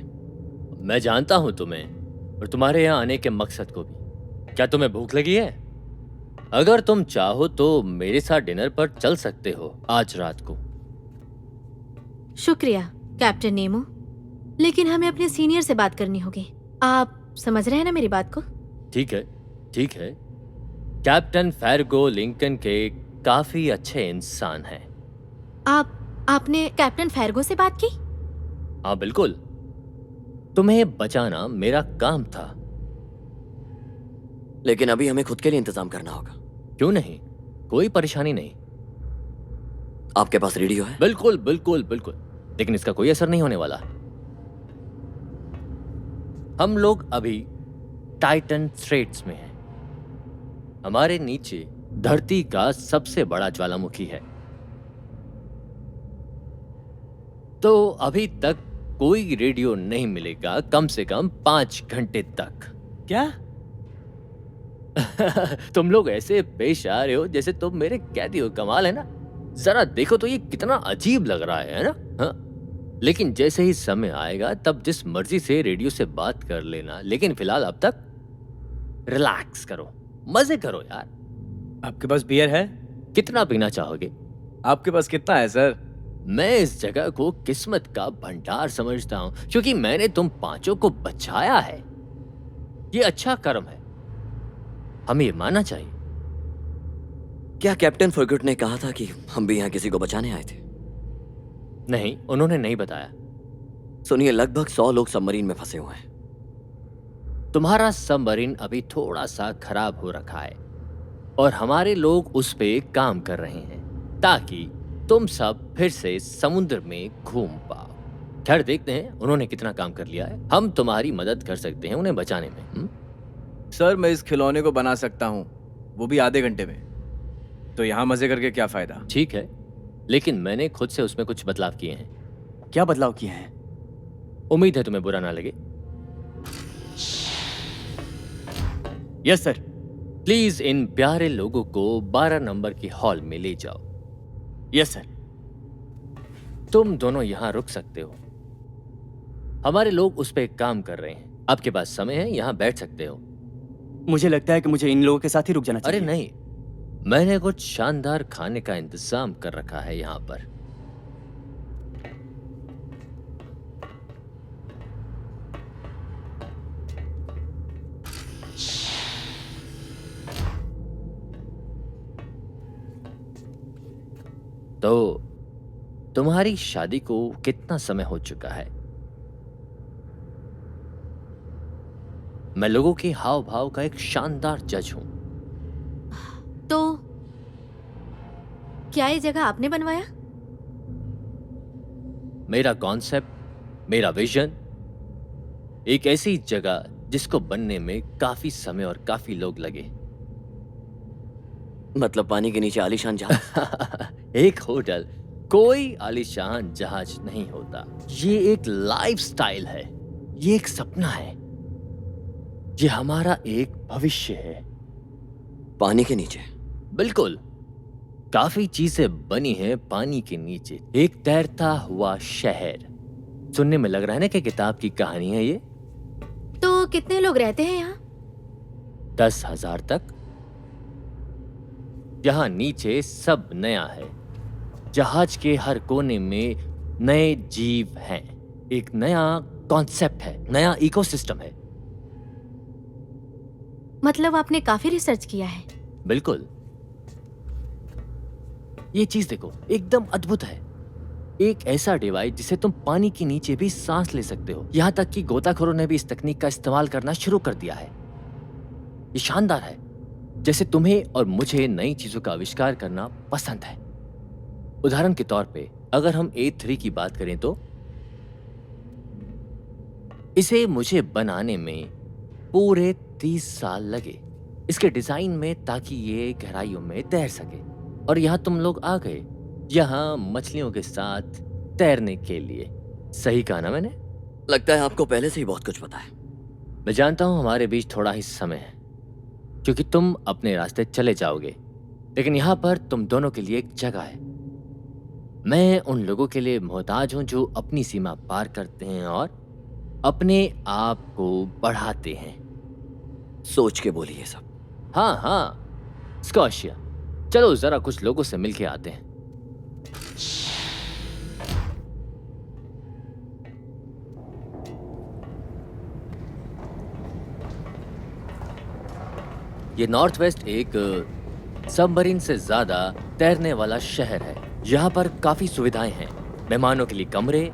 Speaker 2: मैं जानता हूं तुम्हें और तुम्हारे यहाँ आने के मकसद को भी। क्या तुम्हें भूख लगी है? अगर तुम चाहो तो मेरे साथ डिनर पर चल सकते हो आज रात को।
Speaker 4: शुक्रिया कैप्टन नेमो, लेकिन हमें अपने सीनियर से बात करनी होगी। आप समझ रहे हैं ना मेरी बात को?
Speaker 2: ठीक है, ठीक है। कैप्टन फैरगो लिंकन के काफी अच्छे इंसान हैं।
Speaker 4: आपने कैप्टन फैरगो से बात की?
Speaker 2: हाँ बिल्कुल। तुम्हें बचाना मेरा काम था।
Speaker 5: लेकिन अभी हमें खुद के लिए इंतजाम करना होगा।
Speaker 2: क्यों नहीं, कोई परेशानी नहीं।
Speaker 5: आपके पास रेडियो है?
Speaker 2: बिल्कुल बिल्कुल बिल्कुल, लेकिन इसका कोई असर नहीं होने वाला। हम लोग अभी टाइटन स्ट्रेट्स में हैं। हमारे नीचे धरती का सबसे बड़ा ज्वालामुखी है। तो अभी तक कोई रेडियो नहीं मिलेगा, कम से कम 5 घंटे तक।
Speaker 1: क्या?
Speaker 2: तुम लोग ऐसे पेश आ रहे हो जैसे तुम मेरे कैदी हो। कमाल है ना? जरा देखो तो ये कितना अजीब लग रहा है ना? हाँ? लेकिन जैसे ही समय आएगा तब जिस मर्जी से रेडियो से बात कर लेना, लेकिन फिलहाल अब तक रिलैक्स करो, मजे करो यार।
Speaker 1: आपके पास बियर है?
Speaker 2: कितना पीना चाहोगे?
Speaker 1: आपके पास कितना है सर?
Speaker 2: मैं इस जगह को किस्मत का भंडार समझता हूं, क्योंकि मैंने तुम पांचों को बचाया है। ये अच्छा कर्म है, हमें ये मानना चाहिए।
Speaker 5: क्या कैप्टन फॉरगुट ने कहा था कि हम भी यहाँ किसी को बचाने आए थे?
Speaker 2: नहीं, उन्होंने नहीं बताया।
Speaker 5: सुनिए, लगभग 100 लोग सबमरीन में फंसे हुए हैं।
Speaker 2: तुम्हारा सबमरीन अभी थोड़ा सा खराब हो रखा है और हमारे लोग उस पे काम कर रहे हैं ताकि तुम सब फिर से समुद्र में घूम पाओ। खैर देखते हैं उन्होंने कितना काम कर लिया है। हम तुम्हारी मदद कर सकते हैं उन्हें बचाने में।
Speaker 1: सर, मैं इस खिलौने को बना सकता हूँ, वो भी आधे घंटे में। तो यहाँ मजे करके क्या फायदा?
Speaker 2: ठीक है, लेकिन मैंने खुद से उसमें कुछ बदलाव किए हैं।
Speaker 8: क्या बदलाव किए हैं?
Speaker 2: उम्मीद है तुम्हें बुरा ना लगे।
Speaker 8: Yes sir.
Speaker 2: प्लीज इन प्यारे लोगों को 12 नंबर की हॉल में ले जाओ।
Speaker 8: Yes sir.
Speaker 2: तुम दोनों यहाँ रुक सकते हो, हमारे लोग उस पर काम कर रहे हैं। आपके पास समय है, यहाँ बैठ सकते हो।
Speaker 8: मुझे लगता है कि मुझे इन लोगों के साथ ही रुक जाना चाहिए।
Speaker 2: अरे नहीं, मैंने कुछ शानदार खाने का इंतजाम कर रखा है यहाँ पर। तो तुम्हारी शादी को कितना समय हो चुका है? मैं लोगों के हाव भाव का एक शानदार जज हूं।
Speaker 4: तो क्या ये जगह आपने बनवाया?
Speaker 2: मेरा कॉन्सेप्ट, मेरा विजन, एक ऐसी जगह जिसको बनने में काफी समय और काफी लोग लगे।
Speaker 5: मतलब पानी के नीचे आलीशान जहाज?
Speaker 2: एक होटल कोई आलीशान जहाज नहीं होता। ये एक लाइफस्टाइल है, ये एक सपना है, ये हमारा एक भविष्य है।
Speaker 5: पानी के नीचे?
Speaker 2: बिल्कुल, काफी चीजें बनी हैं पानी के नीचे। एक तैरता हुआ शहर। सुनने में लग रहा है ना कि किताब की कहानी है ये।
Speaker 4: तो कितने लोग रहते हैं यहाँ?
Speaker 2: 10,000 तक। यहाँ नीचे सब नया है। जहाज के हर कोने में नए जीव हैं। एक नया कॉन्सेप्ट है, नया इकोसिस्टम है।
Speaker 4: मतलब आपने काफी रिसर्च किया है।
Speaker 2: बिल्कुल। ये चीज देखो, एकदम अद्भुत है। एक ऐसा डिवाइस जिसे तुम पानी के नीचे भी सांस ले सकते हो। यहां तक कि गोताखोरों ने भी इस तकनीक का इस्तेमाल करना शुरू कर दिया है। ये शानदार है। जैसे तुम्हें और मुझे नई चीजों का आविष्कार करना पसंद है। उदाहरण के तौर पे अगर हम A3 की बात करें तो इसे मुझे बनाने में पूरे 30 साल लगे इसके डिजाइन में, ताकि ये गहराइयों में तैर सके। और यहाँ तुम लोग आ गए, यहाँ मछलियों के साथ तैरने के लिए। सही कहा ना मैंने?
Speaker 5: लगता है आपको पहले से ही बहुत कुछ पता है।
Speaker 2: मैं जानता हूं हमारे बीच थोड़ा ही समय है, क्योंकि तुम अपने रास्ते चले जाओगे, लेकिन यहाँ पर तुम दोनों के लिए एक जगह है। मैं उन लोगों के लिए मोहताज हूं जो अपनी सीमा पार करते हैं और अपने आप को बढ़ाते हैं।
Speaker 5: सोच के बोलिए ये सब।
Speaker 2: हाँ, स्कॉशिया, चलो जरा कुछ लोगों से मिलके आते हैं। ये नॉर्थ वेस्ट एक सबमरीन से ज्यादा तैरने वाला शहर है। यहाँ पर काफी सुविधाएं हैं, मेहमानों के लिए कमरे,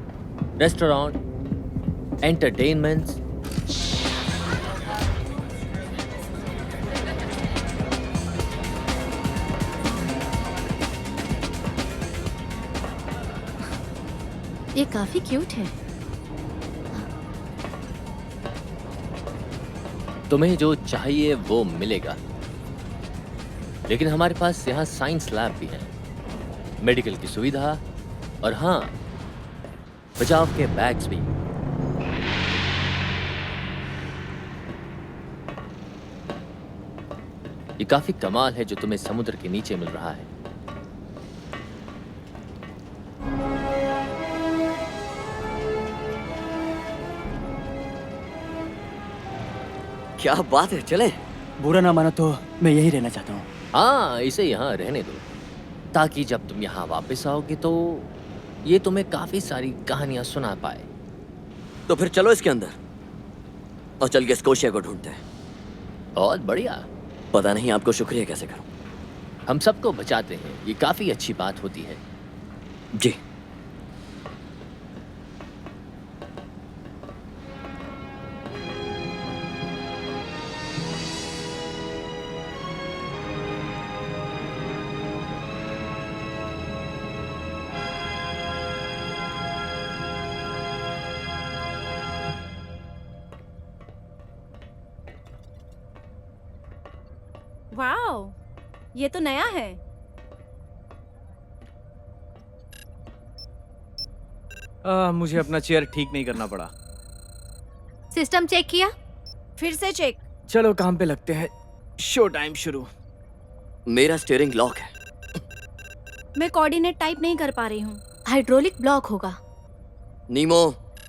Speaker 2: रेस्टोरेंट, एंटरटेनमेंट्स।
Speaker 4: ये काफी क्यूट है।
Speaker 2: तुम्हें जो चाहिए वो मिलेगा, लेकिन हमारे पास यहाँ साइंस लैब भी है, मेडिकल की सुविधा और हाँ, बचाव के बैग्स भी। ये काफी कमाल है जो तुम्हें समुद्र के नीचे मिल रहा है।
Speaker 5: क्या बात है, चले।
Speaker 8: बुरा ना मानो तो मैं यही रहना चाहता हूँ।
Speaker 2: हाँ, इसे यहाँ रहने दो, ताकि जब तुम यहाँ वापस आओगे तो ये तुम्हें काफी सारी कहानियां सुना पाए।
Speaker 5: तो फिर चलो इसके अंदर और चल के स्कोशिया को ढूंढते हैं।
Speaker 2: बहुत बढ़िया।
Speaker 5: पता नहीं आपको शुक्रिया कैसे करूं।
Speaker 2: हम सबको बचाते हैं, ये काफी अच्छी बात होती है।
Speaker 5: जी।
Speaker 9: वाओ, ये तो नया है।
Speaker 1: मुझे अपना चेयर ठीक नहीं करना पड़ा।
Speaker 4: सिस्टम चेक किया?
Speaker 9: फिर से चेक।
Speaker 1: चलो काम पे लगते हैं, शो टाइम शुरू।
Speaker 5: मेरा स्टीयरिंग लॉक है।
Speaker 9: मैं कोऑर्डिनेट टाइप नहीं कर पा रही हूँ।
Speaker 4: हाइड्रोलिक ब्लॉक होगा।
Speaker 5: नीमो,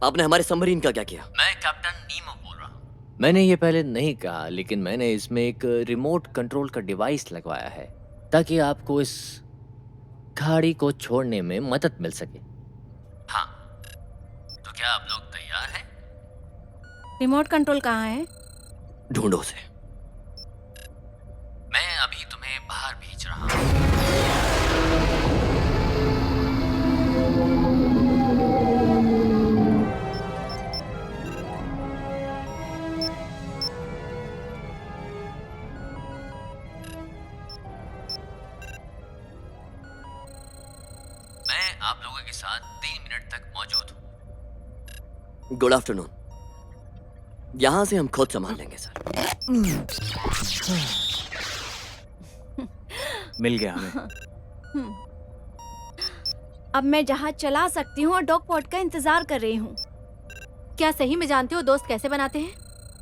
Speaker 5: आपने हमारे सबमरीन का क्या किया?
Speaker 2: मैं कैप्टन नीमो बोल रहा हूँ। मैंने ये पहले नहीं कहा, लेकिन मैंने इसमें एक रिमोट कंट्रोल का डिवाइस लगवाया है, ताकि आपको इस खाड़ी को छोड़ने में मदद मिल सके। हाँ, तो क्या आप लोग तैयार हैं?
Speaker 9: रिमोट कंट्रोल कहाँ है?
Speaker 5: ढूंढो उसे।
Speaker 2: मैं अभी तुम्हें बाहर भेज रहा हूँ। मैं आप लोगों के साथ 3 मिनट तक मौजूद हूँ।
Speaker 5: Good afternoon. यहां से हम खुद संभाल लेंगे सर।
Speaker 1: मिल गया हमें।
Speaker 9: अब मैं जहाज चला सकती हूँ और डॉग पॉट का इंतजार कर रही हूँ।
Speaker 4: क्या सही में जानते हो दोस्त कैसे बनाते हैं?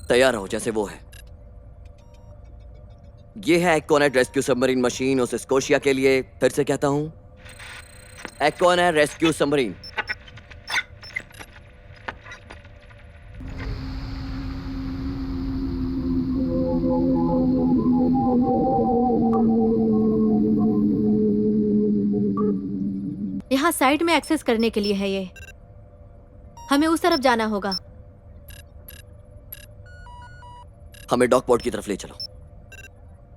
Speaker 5: तैयार रहो जैसे वो है। ये है एक्वानेट रेस्क्यू सबमरीन मशीन उस स्कोशिया के लिए। फिर से कहता हूँ, एक्वानेट रेस्क्यू सबमरीन।
Speaker 4: यहाँ साइड में एक्सेस करने के लिए है ये। हमें उस तरफ जाना होगा।
Speaker 5: हमें डॉकपोर्ट की तरफ ले चलो।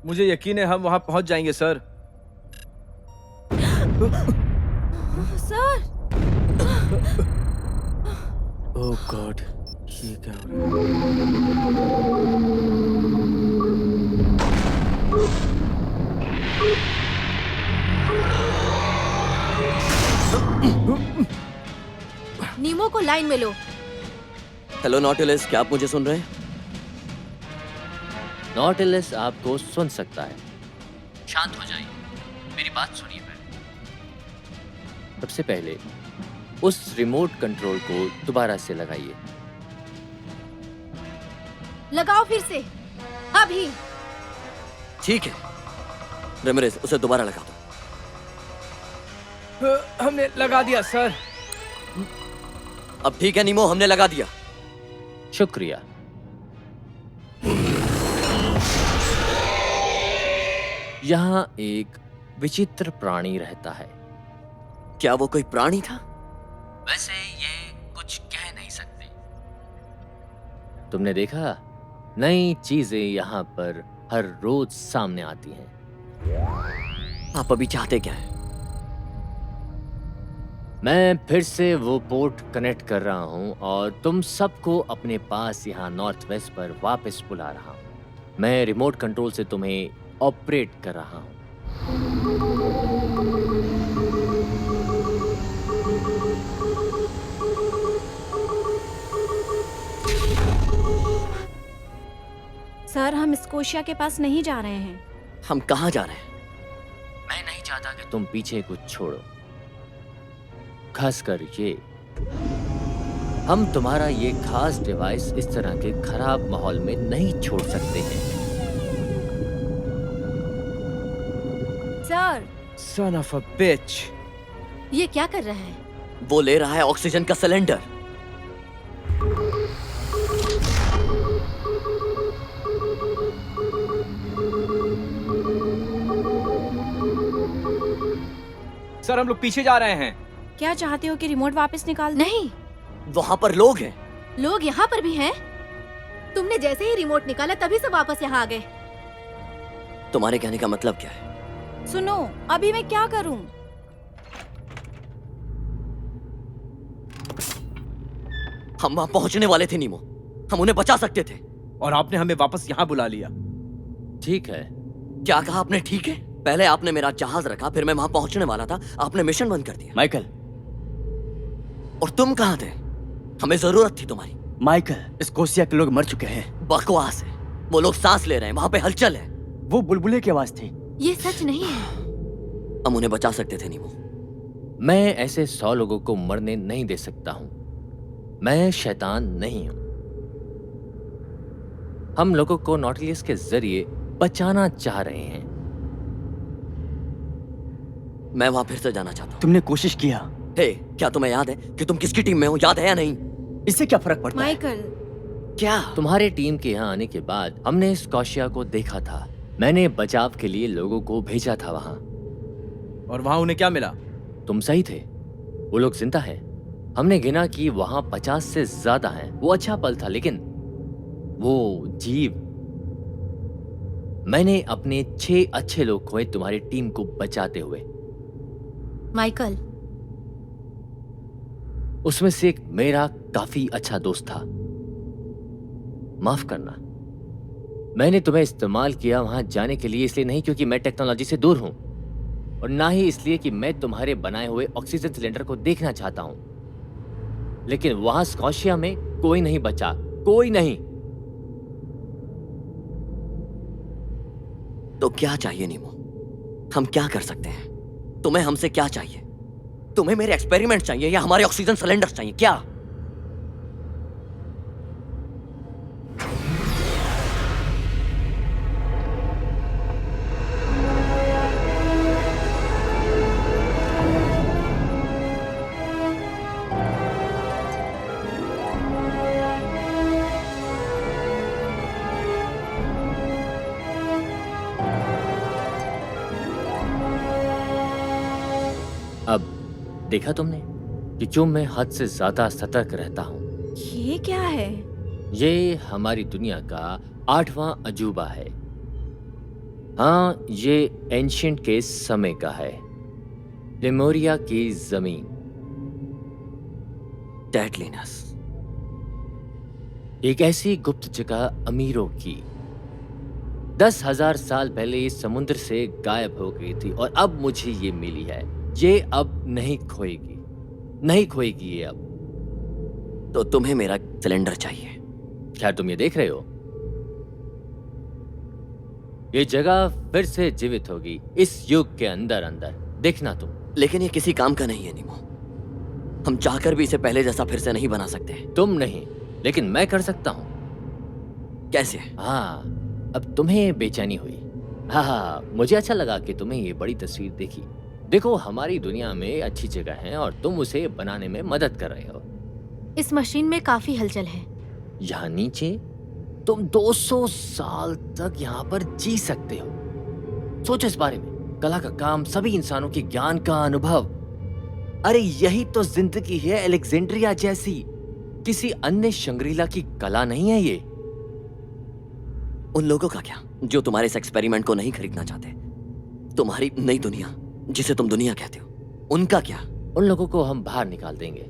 Speaker 1: मुझे यकीन है हम वहां पहुंच जाएंगे सर।
Speaker 9: सर
Speaker 1: ओह गॉड, ये क्या हो रहा है?
Speaker 4: नीमो को लाइन में लो।
Speaker 5: हेलो नॉटिलस, क्या आप मुझे सुन रहे हैं?
Speaker 2: नॉटिलस आपको सुन सकता है। शांत हो जाइए, मेरी बात सुनिए पहले। सबसे पहले उस रिमोट कंट्रोल को दोबारा से लगाइए।
Speaker 4: लगाओ फिर से, अभी।
Speaker 5: ठीक है रेमरेज, उसे दोबारा लगा दो।
Speaker 1: हमने लगा दिया सर।
Speaker 5: अब ठीक है नीमो, हमने लगा दिया।
Speaker 2: शुक्रिया। यहाँ एक विचित्र प्राणी रहता है।
Speaker 5: क्या वो कोई प्राणी था?
Speaker 2: वैसे ये कुछ कह नहीं सकते। तुमने देखा, नई चीजें यहाँ पर हर रोज सामने आती हैं।
Speaker 5: आप अभी चाहते क्या है?
Speaker 2: मैं फिर से वो पोर्ट कनेक्ट कर रहा हूँ और तुम सबको अपने पास यहाँ नॉर्थ वेस्ट पर वापस बुला रहा हूँ। मैं रिमोट कंट्रोल से तुम्हें ऑपरेट कर रहा हूँ।
Speaker 9: सर, हम स्कोशिया के पास नहीं जा रहे हैं।
Speaker 5: हम कहाँ जा रहे हैं?
Speaker 2: मैं नहीं चाहता कि तुम पीछे कुछ छोड़ो, खासकर ये। हम तुम्हारा ये खास डिवाइस इस तरह के खराब माहौल में नहीं छोड़ सकते हैं।
Speaker 9: Sir,
Speaker 1: Son of a bitch.
Speaker 4: ये क्या कर रहा है?
Speaker 5: वो ले रहा है ऑक्सीजन का सिलेंडर।
Speaker 1: सर हम लोग पीछे जा रहे हैं।
Speaker 9: क्या चाहते हो कि रिमोट वापस निकाल दें?
Speaker 4: नहीं,
Speaker 5: वहां पर लोग हैं।
Speaker 4: लोग यहाँ पर भी हैं। तुमने जैसे ही रिमोट निकाला तभी से वापस यहाँ आ गए।
Speaker 5: तुम्हारे कहने का मतलब क्या है?
Speaker 9: सुनो, अभी मैं क्या करूं?
Speaker 5: हम वहां पहुंचने वाले थे नीमो, हम उन्हें बचा सकते थे।
Speaker 1: और आपने हमें वापस यहाँ बुला लिया।
Speaker 2: ठीक है।
Speaker 5: क्या कहा आपने? ठीक है। पहले आपने मेरा जहाज रखा, फिर मैं वहां पहुंचने वाला था, आपने मिशन बंद कर दिया।
Speaker 8: माइकल,
Speaker 5: और तुम कहां थे? हमें जरूरत थी तुम्हारी।
Speaker 8: माइकल, स्कोशिया के लोग मर चुके हैं।
Speaker 5: बकवास है, वो लोग सांस ले रहे हैं, वहां पे हलचल है।
Speaker 8: वो बुलबुले की आवाज थी।
Speaker 4: ये सच नहीं है।
Speaker 5: हम उन्हें बचा सकते थे नीमो।
Speaker 2: मैं ऐसे 100 लोगों को मरने नहीं दे सकता हूं। मैं शैतान नहीं हूं। हम लोगों को नॉटिलियस के जरिए बचाना चाह रहे हैं।
Speaker 5: मैं वहां फिर से जाना चाहता हूं।
Speaker 8: तुमने कोशिश किया।
Speaker 5: हे, क्या तुम्हें याद है कि तुम किसकी टीम में हो? याद है या नहीं?
Speaker 8: इससे क्या फर्क पड़ता है?
Speaker 9: माइकल,
Speaker 5: क्या?
Speaker 2: तुम्हारे टीम के यहाँ आने के बाद हमने स्कॉशिया को देखा था। मैंने बचाव के लिए लोगों को भेजा था वहां।
Speaker 1: और वहां उन्हें क्या मिला?
Speaker 2: तुम सही थे, वो लोग जिंदा हैं। हमने गिना कि वहां 50 से ज्यादा हैं। वो अच्छा पल था, लेकिन वो जीव। मैंने अपने 6 अच्छे लोग खोए तुम्हारी टीम को बचाते हुए।
Speaker 4: माइकल,
Speaker 2: उसमें से एक मेरा काफी अच्छा दोस्त था। माफ करना, मैंने तुम्हें इस्तेमाल किया वहां जाने के लिए, इसलिए नहीं क्योंकि मैं टेक्नोलॉजी से दूर हूं, और ना ही इसलिए कि मैं तुम्हारे बनाए हुए ऑक्सीजन सिलेंडर को देखना चाहता हूं। लेकिन वहां स्कॉशिया में कोई नहीं बचा, कोई नहीं।
Speaker 5: तो क्या चाहिए नीमो? हम क्या कर सकते हैं? तुम्हें हमसे क्या चाहिए? तुम्हें मेरे एक्सपेरिमेंट चाहिए या हमारे ऑक्सीजन सिलेंडर चाहिए? क्या?
Speaker 2: अब देखा तुमने कि क्यों मैं हद से ज्यादा सतर्क रहता हूं।
Speaker 9: ये क्या है?
Speaker 2: ये हमारी दुनिया का 8वां अजूबा है। हाँ, ये एंशिएंट के समय का है। लेमोरिया की जमीन।
Speaker 5: डेडलीनेस।
Speaker 2: एक ऐसी गुप्त जगह अमीरों की 10,000 साल पहले ये समुद्र से गायब हो गई थी और अब मुझे ये मिली है। ये अब नहीं खोएगी, नहीं खोएगी ये अब।
Speaker 5: तो तुम्हें मेरा सिलेंडर चाहिए।
Speaker 2: क्या तुम ये देख रहे हो? ये जगह फिर से जीवित होगी इस युग के अंदर अंदर। देखना तुम।
Speaker 5: लेकिन ये किसी काम का नहीं है नीमो। हम चाहकर भी इसे पहले जैसा फिर से नहीं बना सकते।
Speaker 2: तुम नहीं, लेकिन मैं कर सकता हूं।
Speaker 5: कैसे?
Speaker 2: हाँ, अब तुम्हें बेचैनी हुई। हाँ, मुझे अच्छा लगा कि तुम्हें ये बड़ी तस्वीर देखी। देखो, हमारी दुनिया में अच्छी जगह है और तुम उसे बनाने में मदद कर रहे हो।
Speaker 4: इस मशीन में काफी हलचल है।
Speaker 2: यहाँ नीचे तुम 200 साल तक यहाँ पर जी सकते हो। सोचो इस बारे में। कला का काम, सभी इंसानों के ज्ञान का अनुभव। अरे यही तो जिंदगी है अलेक्जेंड्रिया जैसी। किसी अन्य शंग्रीला की कला नहीं है ये।
Speaker 5: उन लोगों का क्या जो तुम्हारे इस एक्सपेरिमेंट को नहीं खरीदना चाहते? तुम्हारी नई दुनिया जिसे तुम दुनिया कहते हो, उनका क्या?
Speaker 2: उन लोगों को हम बाहर निकाल देंगे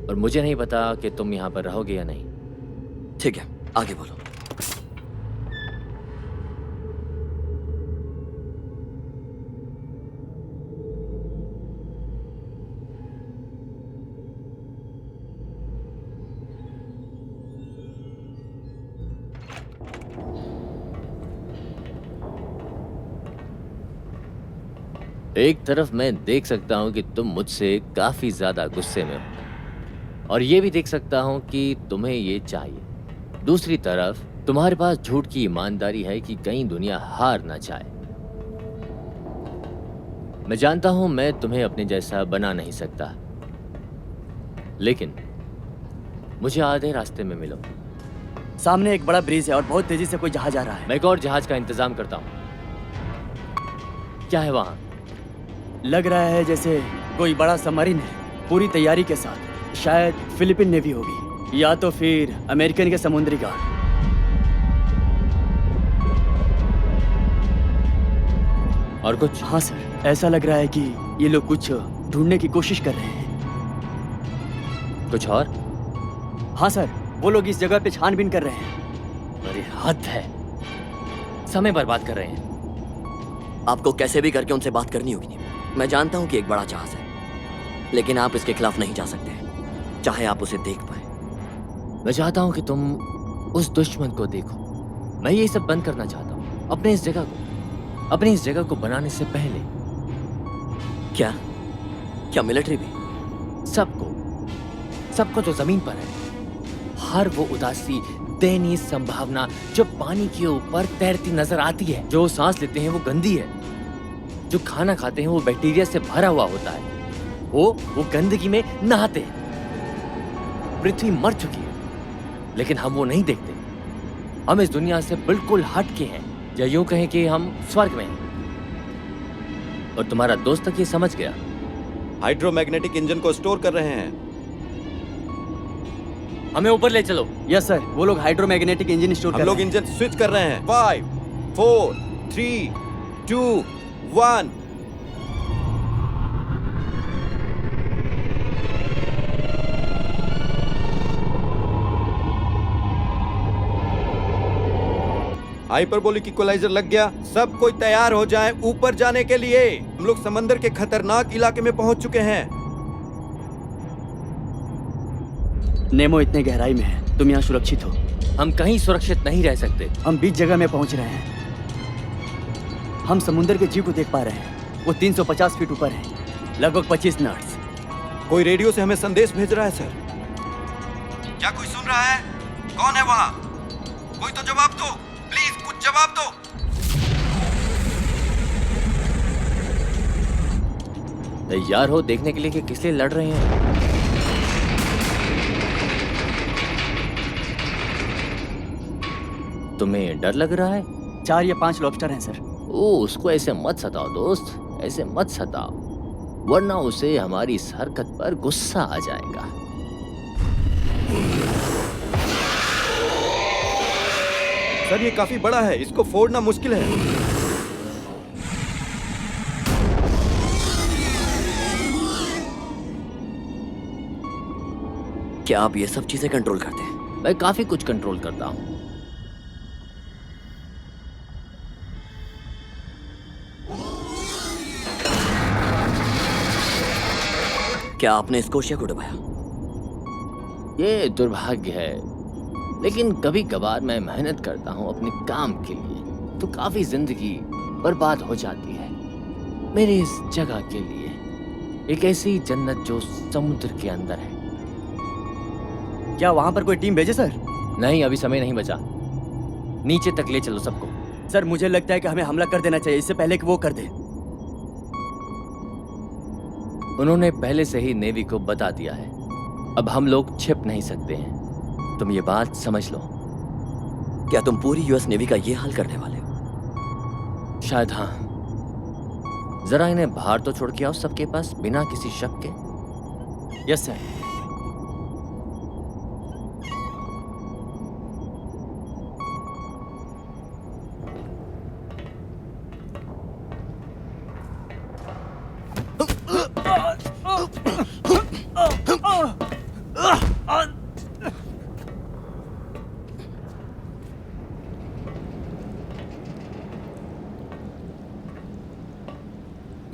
Speaker 2: और मुझे नहीं पता कि तुम यहाँ पर रहोगे या नहीं।
Speaker 5: ठीक है, आगे बोलो।
Speaker 2: एक तरफ मैं देख सकता हूं कि तुम मुझसे काफी ज्यादा गुस्से में हो और ये भी देख सकता हूं कि तुम्हें ये चाहिए। दूसरी तरफ तुम्हारे पास झूठ की ईमानदारी है कि कहीं दुनिया हार ना जाए। मैं जानता हूं मैं तुम्हें अपने जैसा बना नहीं सकता, लेकिन मुझे आधे रास्ते में मिलो।
Speaker 8: सामने एक बड़ा ब्रिज है और बहुत तेजी से कोई जहाज आ रहा है।
Speaker 2: मैं एक और जहाज का इंतजाम करता हूं। क्या है वहां?
Speaker 8: लग रहा है जैसे कोई बड़ा सबमरीन है, पूरी तैयारी के साथ। शायद फिलिपिन नेवी होगी या तो फिर अमेरिकन के समुद्री गार्ड।
Speaker 2: और कुछ?
Speaker 8: हाँ सर, ऐसा लग रहा है कि ये लोग कुछ ढूंढने की कोशिश कर रहे हैं।
Speaker 2: कुछ और?
Speaker 8: हाँ सर, वो लोग इस जगह पे छानबीन कर रहे हैं।
Speaker 2: अरे हद है, समय बर्बाद कर रहे हैं।
Speaker 5: आपको कैसे भी करके उनसे बात करनी होगी। मैं जानता हूं कि एक बड़ा जहाज है, लेकिन आप इसके खिलाफ नहीं जा सकते, चाहे आप उसे देख पाए।
Speaker 2: मैं चाहता हूं कि तुम उस दुश्मन को देखो। मैं ये सब बंद करना चाहता हूं, अपने इस जगह को बनाने से पहले।
Speaker 5: क्या मिलिट्री भी?
Speaker 2: सबको जो जमीन पर है। हर वो उदासी, दयनीय संभावना जो पानी के ऊपर तैरती नजर आती है। जो सांस लेते हैं वो गंदी है, जो खाना खाते हैं वो बैक्टीरिया से भरा हुआ होता है। वो गंदगी में नहाते हैं। पृथ्वी मर चुकी है, लेकिन हम वो नहीं देखते। हम इस दुनिया से बिल्कुल हट के हैं, या यूं कहें कि हम स्वर्ग में हैं। और तुम्हारा दोस्त तक ये समझ गया।
Speaker 6: हाइड्रोमैग्नेटिक इंजन को स्टोर कर रहे हैं।
Speaker 2: हमें ऊपर ले चलो।
Speaker 8: यस सर, वो लोग हाइड्रोमैग्नेटिक इंजन स्टोर कर
Speaker 6: हम
Speaker 8: रहे
Speaker 6: लोग
Speaker 8: हैं।
Speaker 6: इंजन स्विच कर रहे हैं। 5 4 3 2 1। हाइपरबोलिक इक्वलाइजर लग गया। सब कोई तैयार हो जाए ऊपर जाने के लिए। हम लोग समंदर के खतरनाक इलाके में पहुंच चुके हैं।
Speaker 8: नेमो इतने गहराई में है, तुम यहाँ सुरक्षित हो।
Speaker 2: हम कहीं सुरक्षित नहीं रह सकते।
Speaker 8: हम बीच जगह में पहुंच रहे हैं। हम समुद्र के जीव को देख पा रहे हैं। वो 350 फीट ऊपर है, लगभग 25 नॉट्स।
Speaker 6: कोई रेडियो से हमें संदेश भेज रहा है सर। क्या कोई सुन रहा है? कौन है वहां? कोई तो जवाब दो प्लीज, कुछ जवाब दो।
Speaker 2: तैयार हो देखने के लिए कि किस लिए लड़ रहे हैं? तुम्हें डर लग रहा है?
Speaker 8: 4 या 5 लॉबस्टर हैं सर।
Speaker 2: ओ, उसको ऐसे मत सताओ दोस्त, ऐसे मत सताओ, वरना उसे हमारी इस हरकत पर गुस्सा आ जाएगा।
Speaker 6: सर ये काफी बड़ा है, इसको फोड़ना मुश्किल है।
Speaker 5: क्या आप ये सब चीजें कंट्रोल करते हैं?
Speaker 2: मैं काफी कुछ कंट्रोल करता हूँ।
Speaker 5: क्या आपने स्कोशिया को डुबाया?
Speaker 2: ये दुर्भाग्य है, लेकिन कभी कभार मैं मेहनत करता हूँ अपने काम के लिए, तो काफी जिंदगी बर्बाद हो जाती है मेरी इस जगह के लिए। एक ऐसी जन्नत जो समुद्र के अंदर है।
Speaker 8: क्या वहां पर कोई टीम भेजे सर?
Speaker 2: नहीं, अभी समय नहीं बचा। नीचे तक ले चलो सबको।
Speaker 8: सर मुझे लगता है कि हमें हमला कर देना चाहिए इससे पहले कि वो कर दे।
Speaker 2: उन्होंने पहले से ही नेवी को बता दिया है, अब हम लोग छिप नहीं सकते हैं। तुम ये बात समझ लो।
Speaker 5: क्या तुम पूरी यूएस नेवी का ये हाल करने वाले हो?
Speaker 2: शायद हाँ। जरा इन्हें बाहर तो छोड़ के आओ सबके पास, बिना किसी शक के।
Speaker 8: Yes sir.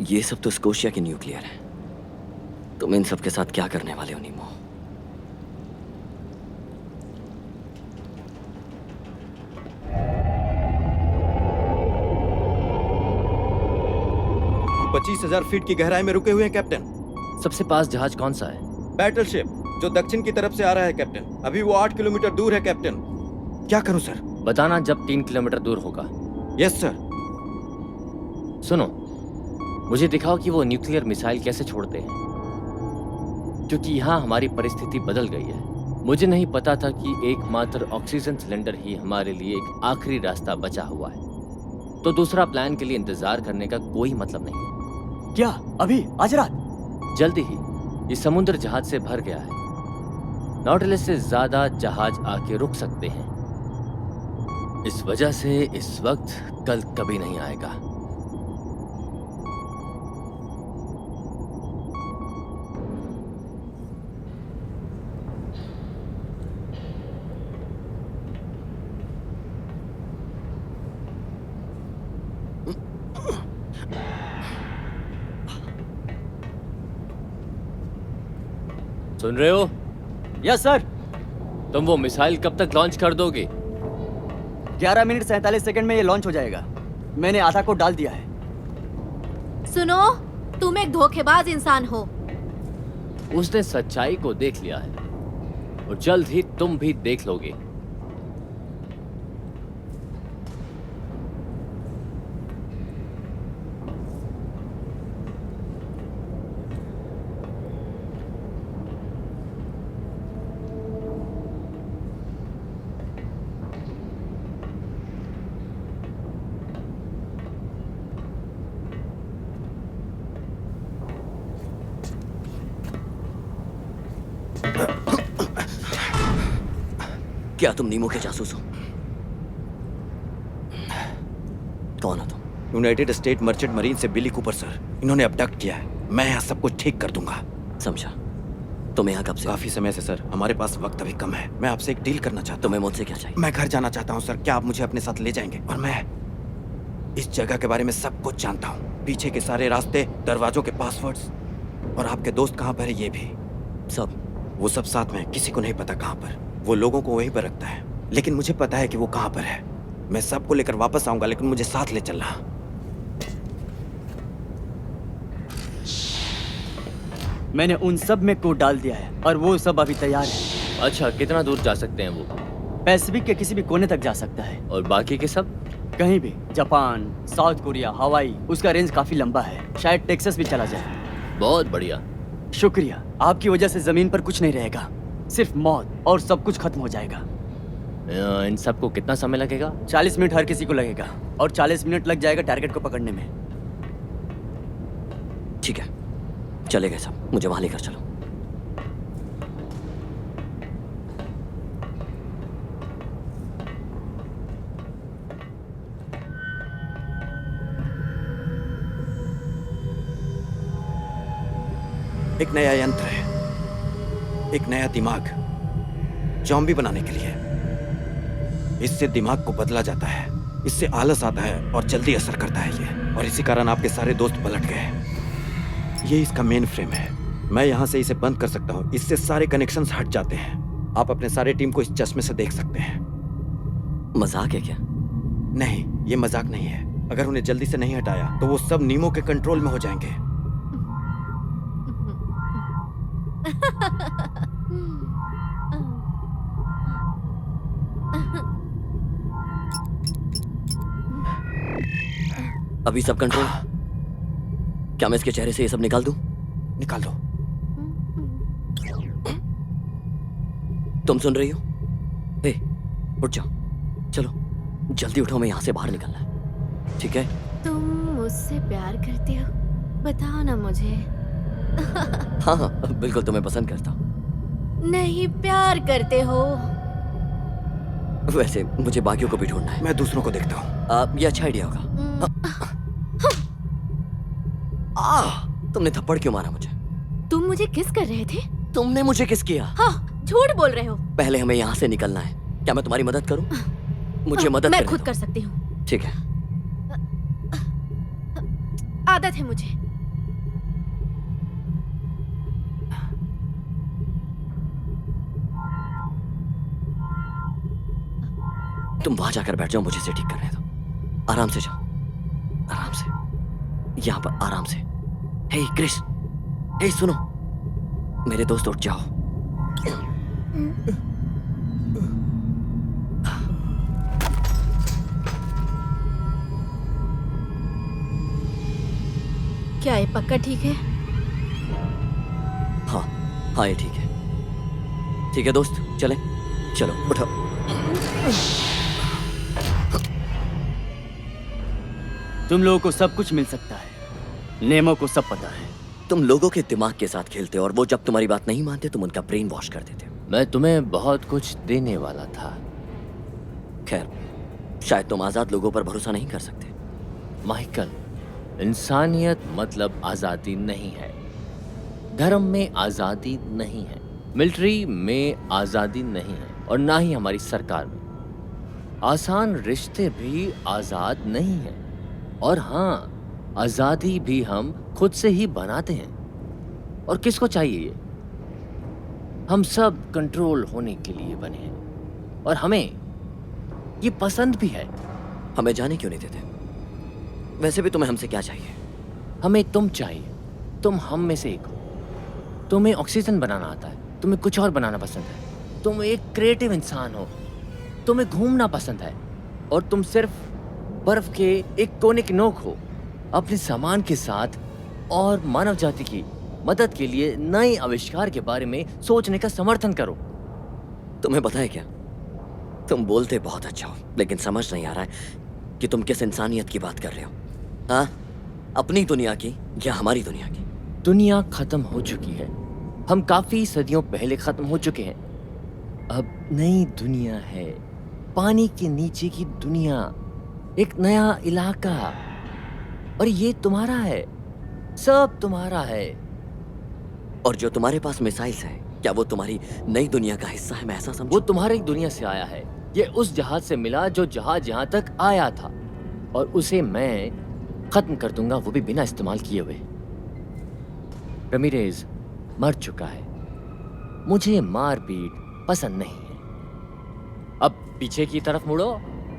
Speaker 5: ये सब तो स्कोशिया के न्यूक्लियर है। तुम इन सब के साथ क्या करने वाले हो नीमो?
Speaker 6: हम 25,000 फीट की गहराई में रुके हुए हैं कैप्टन।
Speaker 2: सबसे पास जहाज कौन सा है?
Speaker 6: बैटलशिप जो दक्षिण की तरफ से आ रहा है कैप्टन। अभी वो 8 किलोमीटर दूर है कैप्टन। क्या करूं सर?
Speaker 2: बताना जब 3 किलोमीटर दूर होगा।
Speaker 6: Yes sir.
Speaker 2: सुनो, मुझे दिखाओ कि वो न्यूक्लियर मिसाइल कैसे छोड़ते हैं, क्योंकि यहाँ हमारी परिस्थिति बदल गई है। मुझे नहीं पता था कि एकमात्र ऑक्सीजन सिलेंडर ही हमारे लिए एक आखिरी रास्ता बचा हुआ है, तो दूसरा प्लान के लिए इंतजार करने का कोई मतलब नहीं।
Speaker 8: क्या अभी आज रात?
Speaker 2: जल्दी ही। ये समुद्र जहाज से भर गया है। नॉटिलस से ज्यादा जहाज आके रुक सकते हैं। इस वजह से इस वक्त कल कभी नहीं आएगा। सुन रहे हो?
Speaker 8: Yes sir.
Speaker 2: तुम वो मिसाइल कब तक लॉन्च कर दोगे?
Speaker 8: 11 मिनट 47 सेकंड में ये लॉन्च हो जाएगा। मैंने आधा को डाल दिया है।
Speaker 4: सुनो, तुम एक धोखेबाज इंसान हो।
Speaker 2: उसने सच्चाई को देख लिया है और जल्द ही तुम भी देख लोगे।
Speaker 5: क्या तुम नीमो के जासूस हो? कौन हो तुम?
Speaker 6: यूनाइटेड स्टेट मर्चेंट मरीन से बिली कूपर सर। इन्होंने अबडक्ट किया है। मैं यहाँ सब कुछ ठीक कर दूंगा।
Speaker 5: समझा। तुम यहाँ कब से?
Speaker 6: काफी समय से सर। हमारे पास वक्त अभी कम है। मैं आपसे एक डील करना चाहता हूँ।
Speaker 5: तुम्हें मुझसे क्या चाहिए?
Speaker 6: मैं घर जाना चाहता हूँ सर। क्या आप मुझे अपने साथ ले जाएंगे? और मैं इस जगह के बारे में सब कुछ जानता हूँ, पीछे के सारे रास्ते, दरवाजों के पासवर्ड्स, और आपके दोस्त कहाँ पर है ये भी।
Speaker 5: सब?
Speaker 6: वो सब साथ में, किसी को नहीं पता कहाँ पर। वो लोगों को वहीं पर रखता है, लेकिन मुझे पता है कि वो कहाँ पर है। मैं सबको लेकर वापस आऊंगा, लेकिन मुझे साथ ले चलना।
Speaker 8: मैंने उन सब में कोड डाल दिया है और वो सब अभी तैयार है।
Speaker 2: अच्छा, कितना दूर जा सकते हैं वो?
Speaker 8: पैसिफिक के किसी भी कोने तक जा सकता है।
Speaker 2: और बाकी के सब?
Speaker 8: कहीं भी। जापान, साउथ कोरिया, हवाई। उसका रेंज काफी लंबा है, शायद टेक्सास भी चला जाए।
Speaker 2: बहुत बढ़िया।
Speaker 8: शुक्रिया। आपकी वजह से जमीन पर कुछ नहीं रहेगा, सिर्फ मौत, और सब कुछ खत्म हो जाएगा।
Speaker 2: इन सबको कितना समय लगेगा?
Speaker 8: 40 मिनट हर किसी को लगेगा, और 40 मिनट लग जाएगा टारगेट को पकड़ने में।
Speaker 5: ठीक है, चले गए सब। मुझे वहां लेकर चलो।
Speaker 6: एक नया यंत्र है, एक नया दिमाग जॉम्बी बनाने के लिए। इससे दिमाग को बदला जाता है, इससे आलस आता है और जल्दी असर करता है ये, और इसी कारण आपके सारे दोस्त पलट गए। ये इसका मेन फ्रेम है। मैं यहाँ से इसे बंद कर सकता हूँ, इससे सारे कनेक्शंस हट जाते हैं। आप अपने सारे टीम को इस चश्मे से देख सकते हैं।
Speaker 5: मजाक है क्या?
Speaker 6: नहीं, ये मजाक नहीं है। अगर उन्हें जल्दी से नहीं हटाया तो वो सब नीमो के कंट्रोल में हो जाएंगे।
Speaker 5: अभी सब कंट्रोल? क्या मैं इसके चेहरे से ये सब निकाल दूं?
Speaker 6: निकाल दो।
Speaker 5: तुम सुन रही हो? ए, उठ जाओ, चलो जल्दी उठो, मैं यहाँ से बाहर निकलना है, ठीक है?
Speaker 4: तुम मुझसे प्यार करते हो? बताओ ना मुझे।
Speaker 5: हाँ हाँ, बिल्कुल तुम्हें पसंद करता हूँ।
Speaker 4: नहीं, प्यार करते हो?
Speaker 5: वैसे मुझे बाकियों को भी ढूंढना है।
Speaker 6: मैं दूसरों को देखता हूँ।
Speaker 5: ये अच्छा आइडिया होगा। तुमने थप्पड़ क्यों मारा मुझे?
Speaker 4: तुम मुझे किस कर रहे थे?
Speaker 5: तुमने मुझे किस किया?
Speaker 4: हाँ, झूठ बोल रहे हो।
Speaker 5: पहले हमें यहाँ से निकलना है। क्या मैं तुम्हारी मदद करूं? मुझे मदद
Speaker 4: मैं
Speaker 5: करने
Speaker 4: खुद
Speaker 5: दो।
Speaker 4: कर सकती हूँ।
Speaker 5: ठीक है।
Speaker 4: आदत है मुझे।
Speaker 5: तुम वहां जाकर बैठ जाओ, मुझे इसे ठीक करने दो। आराम से जाओ, आराम से, यहाँ पर आराम से। हे क्रिस, हे सुनो, मेरे दोस्त उठ जाओ।
Speaker 4: क्या ये पक्का ठीक है?
Speaker 5: हाँ हाँ, ये ठीक है। ठीक है दोस्त, चले, चलो उठो।
Speaker 8: तुम लोगों को सब कुछ मिल सकता है, नेमो को सब पता है।
Speaker 5: तुम लोगों के दिमाग के साथ खेलते हो और वो जब तुम्हारी बात नहीं मानते तुम उनका ब्रेन वॉश कर देते हो।
Speaker 2: मैं तुम्हें बहुत कुछ देने वाला था।
Speaker 5: खैर, शायद तुम आजाद लोगों पर भरोसा नहीं कर सकते।
Speaker 2: माइकल, इंसानियत मतलब आजादी नहीं है, धर्म में आजादी नहीं है, मिलिट्री में आजादी नहीं है, और ना ही हमारी सरकार में। आसान रिश्ते भी आजाद नहीं है, और हाँ, आजादी भी हम खुद से ही बनाते हैं। और किसको चाहिए ये? हम सब कंट्रोल होने के लिए बने हैं, और हमें ये पसंद भी है।
Speaker 5: हमें जाने क्यों नहीं देते? वैसे भी तुम्हें हमसे क्या चाहिए?
Speaker 2: हमें तुम चाहिए। तुम हम में से एक हो। तुम्हें ऑक्सीजन बनाना आता है, तुम्हें कुछ और बनाना पसंद है, तुम एक क्रिएटिव इंसान हो, तुम्हें घूमना पसंद है, और तुम सिर्फ बर्फ के एक कोने की नोक हो। अपने सामान के साथ और मानव जाति की मदद के लिए नए आविष्कार के बारे में सोचने का समर्थन करो।
Speaker 5: तुम्हें पता है क्या, तुम बोलते बहुत अच्छा हो, लेकिन समझ नहीं आ रहा है कि तुम किस इंसानियत की बात कर रहे हो। हाँ, अपनी दुनिया की या हमारी दुनिया की?
Speaker 2: दुनिया खत्म हो चुकी है, हम काफी सदियों पहले खत्म हो चुके हैं। अब नई दुनिया है, पानी के नीचे की दुनिया, एक नया इलाका, और ये तुम्हारा है, सब तुम्हारा है।
Speaker 5: और जो तुम्हारे पास मिसाइल्स है, क्या वो तुम्हारी नई दुनिया का हिस्सा है? मैं ऐसा समझूं?
Speaker 2: वो तुम्हारी दुनिया से आया है, ये उस जहाज से मिला जो जहाज यहाँ तक आया था, और उसे मैं खत्म कर दूंगा, वो भी बिना इस्तेमाल किए हुए। रमीरेज मर चुका है, मुझे मारपीट पसंद नहीं है। अब पीछे की तरफ मुड़ो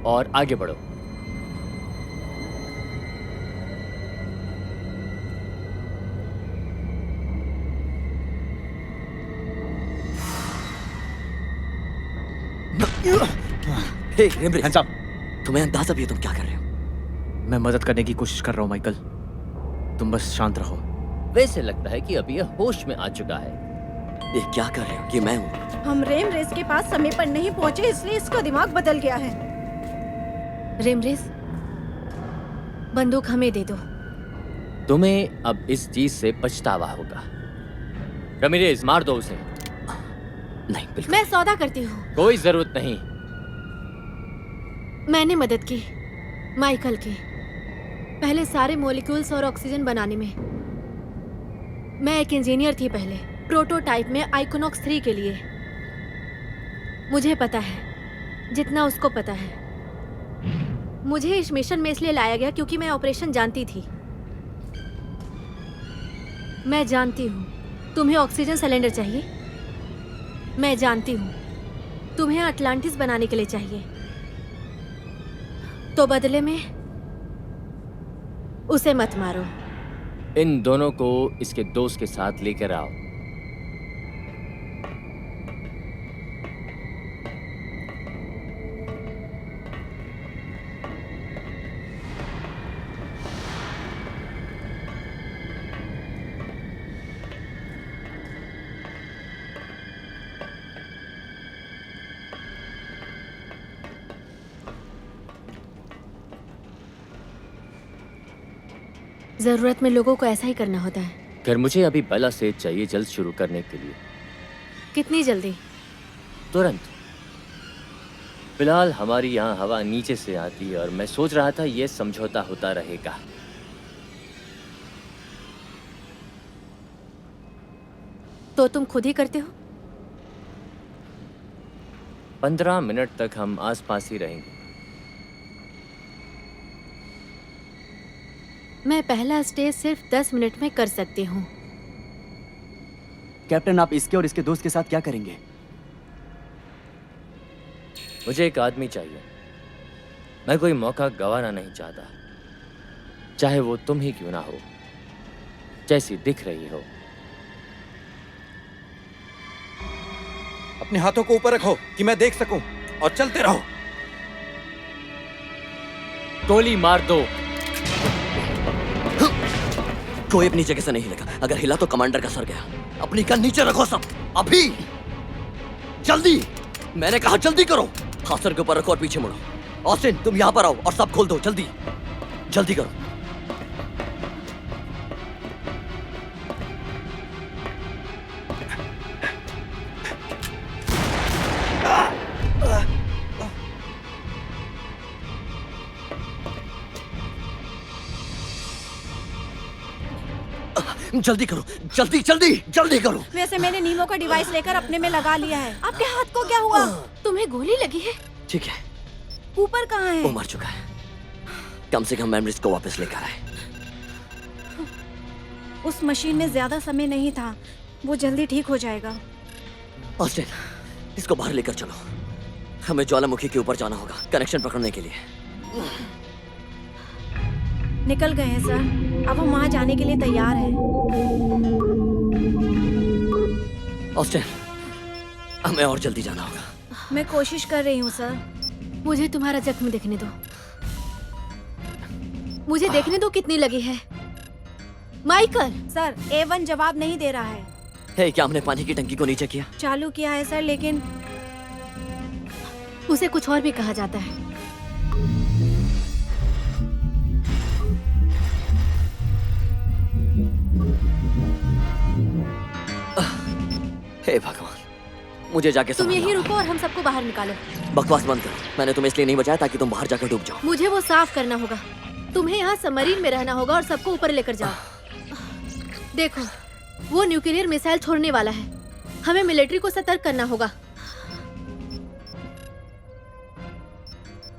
Speaker 2: और आगे बढ़ो।
Speaker 5: हे रेमरे,
Speaker 1: हैंड्स अप।
Speaker 5: तुम्हें अंदाजा भी है तुम क्या कर रहे हो?
Speaker 1: मैं मदद करने की कोशिश कर रहा हूँ माइकल, तुम बस शांत रहो।
Speaker 2: वैसे लगता है कि अभी यह होश में आ चुका है।
Speaker 5: ये क्या कर रहे हो? ये मैं हूँ।
Speaker 9: हम रेम रेस के पास समय पर नहीं पहुंचे, इसलिए इसका दिमाग बदल गया है।
Speaker 4: रेमरेस, बंदूक हमें दे दो।
Speaker 2: तुम्हें अब इस चीज से पछतावा होगा। रमीरेज, मार दो उसे।
Speaker 5: नहीं, बिल्कुल।
Speaker 4: मैं सौदा करती हूँ।
Speaker 2: कोई जरूरत नहीं।
Speaker 4: मैंने मदद की माइकल की, पहले सारे मॉलिक्यूल्स और ऑक्सीजन बनाने में। मैं एक इंजीनियर थी पहले, प्रोटोटाइप में आइकोनॉक्स 3 के लिए। मुझे पता है जितना उसको पता है। मुझे इस मिशन में इसलिए लाया गया क्योंकि मैं ऑपरेशन जानती थी। मैं जानती हूँ तुम्हें ऑक्सीजन सिलेंडर चाहिए। मैं जानती हूँ तुम्हें अटलांटिस बनाने के लिए चाहिए। तो बदले में उसे मत मारो।
Speaker 2: इन दोनों को इसके दोस्त के साथ लेकर आओ।
Speaker 4: जरूरत में लोगों को ऐसा ही करना होता है।
Speaker 2: खैर, मुझे अभी बेला से चाहिए जल्द शुरू करने के लिए।
Speaker 4: कितनी जल्दी?
Speaker 2: तुरंत। फिलहाल हमारी यहाँ हवा नीचे से आती है और मैं सोच रहा था ये समझौता होता रहेगा।
Speaker 4: तो तुम खुद ही करते हो?
Speaker 2: 15 मिनट तक हम आसपास ही रहेंगे।
Speaker 4: मैं पहला स्टेज सिर्फ 10 मिनट में कर सकती हूँ।
Speaker 8: कैप्टन, आप इसके और इसके दोस्त के साथ क्या करेंगे?
Speaker 2: मुझे एक आदमी चाहिए। मैं कोई मौका गंवाना नहीं चाहता, चाहे वो तुम ही क्यों ना हो, जैसी दिख रही हो।
Speaker 6: अपने हाथों को ऊपर रखो कि मैं देख सकूं और चलते रहो।
Speaker 2: गोली मार दो।
Speaker 5: कोई अपनी जगह से नहीं हिलेगा। अगर हिला तो कमांडर का सर गया। अपनी गन नीचे रखो सब, अभी। जल्दी, मैंने कहा जल्दी करो। हाथ सर के ऊपर रखो और पीछे मुड़ो। ऑस्टिन, तुम यहाँ पर आओ और सब खोल दो। जल्दी जल्दी करो। जल्दी करो, जल्दी जल्दी जल्दी करो।
Speaker 9: वैसे मैंने नीमो का डिवाइस लेकर अपने में लगा लिया है। आपके हाथ को क्या हुआ?
Speaker 4: तुम्हें गोली लगी है?
Speaker 5: ठीक है,
Speaker 9: ऊपर कहाँ है?
Speaker 5: वो मर चुका है। कम से कम मेमोरीज को वापस लेकर आए।
Speaker 9: उस मशीन में ज्यादा समय नहीं था, वो जल्दी ठीक हो जाएगा।
Speaker 5: ऑस्टिन, इसको बाहर लेकर चलो। हमें ज्वालामुखी के ऊपर जाना होगा कनेक्शन पकड़ने के लिए।
Speaker 9: निकल गए हैं सर, अब हम वहाँ जाने के लिए तैयार हैं।
Speaker 5: ऑस्टिन, हमें और जल्दी जाना होगा।
Speaker 9: मैं कोशिश कर रही हूँ सर।
Speaker 4: मुझे तुम्हारा जख्म देखने दो। मुझे देखने दो कितनी लगी है। माइकल!
Speaker 9: सर, A1 जवाब नहीं दे रहा है।
Speaker 5: हे, क्या हमने पानी की टंकी को नीचे किया?
Speaker 9: चालू किया है सर, लेकिन
Speaker 4: उसे कुछ और भी कहा जाता है।
Speaker 5: हे भगवान, मुझे जाके
Speaker 4: तुम
Speaker 5: संभालना
Speaker 4: यहीं
Speaker 5: होगा।
Speaker 4: रुको और हम सबको बाहर निकालो।
Speaker 5: बकवास बंद करो। मैंने तुम्हें इसलिए नहीं बचाया ताकि तुम बाहर जाकर डूब जाओ।
Speaker 4: मुझे वो साफ करना होगा। तुम्हें यहाँ सबमरीन में रहना होगा और सबको ऊपर लेकर जाओ। देखो, वो न्यूक्लियर मिसाइल छोड़ने वाला है। हमें मिलिट्री को सतर्क करना होगा।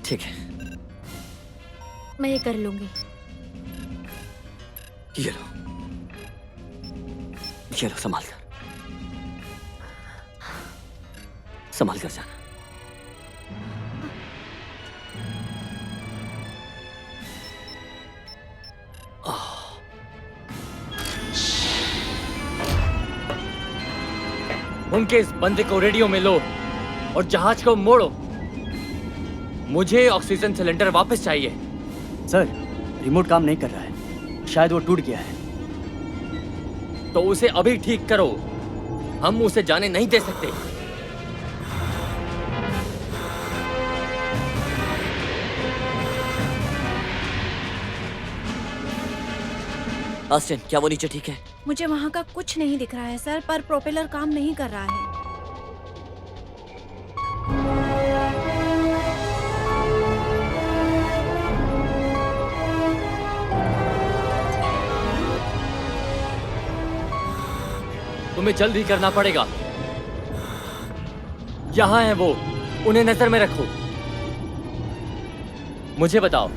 Speaker 5: ठीक है,
Speaker 4: मैं ये कर लूंगी।
Speaker 5: ये लो, संभाल कर, संभाल कर जाना।
Speaker 2: उनके इस बंदे को रेडियो में लो और जहाज को मोड़ो। मुझे ऑक्सीजन सिलेंडर वापस चाहिए।
Speaker 8: सर, रिमोट काम नहीं कर रहा है। शायद वो टूट गया है।
Speaker 2: तो उसे अभी ठीक करो। हम उसे जाने नहीं दे सकते।
Speaker 5: ऑस्टिन, क्या वो नीचे ठीक है?
Speaker 9: मुझे वहाँ का कुछ नहीं दिख रहा है सर, पर प्रोपेलर काम नहीं कर रहा है।
Speaker 2: तुम्हें जल्द ही करना पड़ेगा। यहाँ है वो, उन्हें नजर में रखो। मुझे बताओ,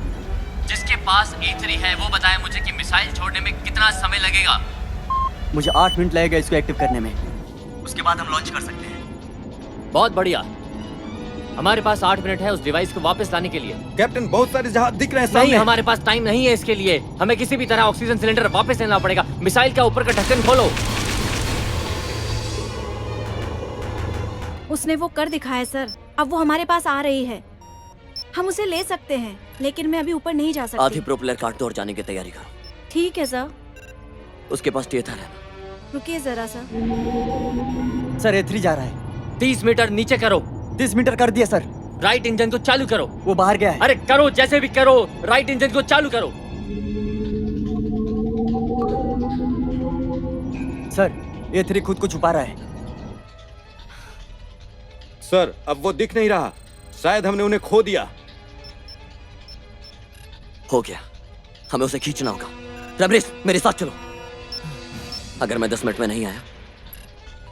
Speaker 2: जिसके पास E3 है वो बताए मुझे कि मिसाइल छोड़ने में कितना समय लगेगा।
Speaker 8: मुझे 8 मिनट लगेगा इसको एक्टिव करने में।
Speaker 7: उसके बाद हम लॉन्च कर सकते हैं।
Speaker 2: बहुत बढ़िया। हमारे पास 8 मिनट है उस डिवाइस को वापस लाने के लिए।
Speaker 6: कैप्टन, बहुत सारे जहाज दिख रहे हैं
Speaker 2: नहीं,
Speaker 6: सामने।
Speaker 2: हमारे पास टाइम नहीं है इसके लिए। हमें किसी भी तरह ऑक्सीजन सिलेंडर वापस लेना पड़ेगा। मिसाइल का ऊपर का ढक्कन खोलो।
Speaker 9: उसने वो कर दिखाया सर। अब वो हमारे पास आ रही है। हम उसे ले सकते हैं, लेकिन मैं अभी ऊपर नहीं जा सकती।
Speaker 5: आधी प्रोपेलर काट दो और जाने की तैयारी करो।
Speaker 9: ठीक है सर।
Speaker 5: उसके पास टेथर है।
Speaker 9: रुकिए जरा सर।
Speaker 8: सर A3 जा रहा है।
Speaker 2: 30 मीटर नीचे करो।
Speaker 8: 30 मीटर कर दिया सर।
Speaker 2: राइट इंजन को चालू करो।
Speaker 8: वो बाहर गया है।
Speaker 2: अरे करो, जैसे भी करो, राइट इंजन को चालू करो।
Speaker 8: सर A3 खुद को छुपा रहा है।
Speaker 6: सर, अब वो दिख नहीं रहा। शायद हमने उन्हें खो दिया।
Speaker 5: हो गया, हमें उसे खींचना होगा। रबरेश, मेरे साथ चलो। अगर मैं 10 मिनट में नहीं आया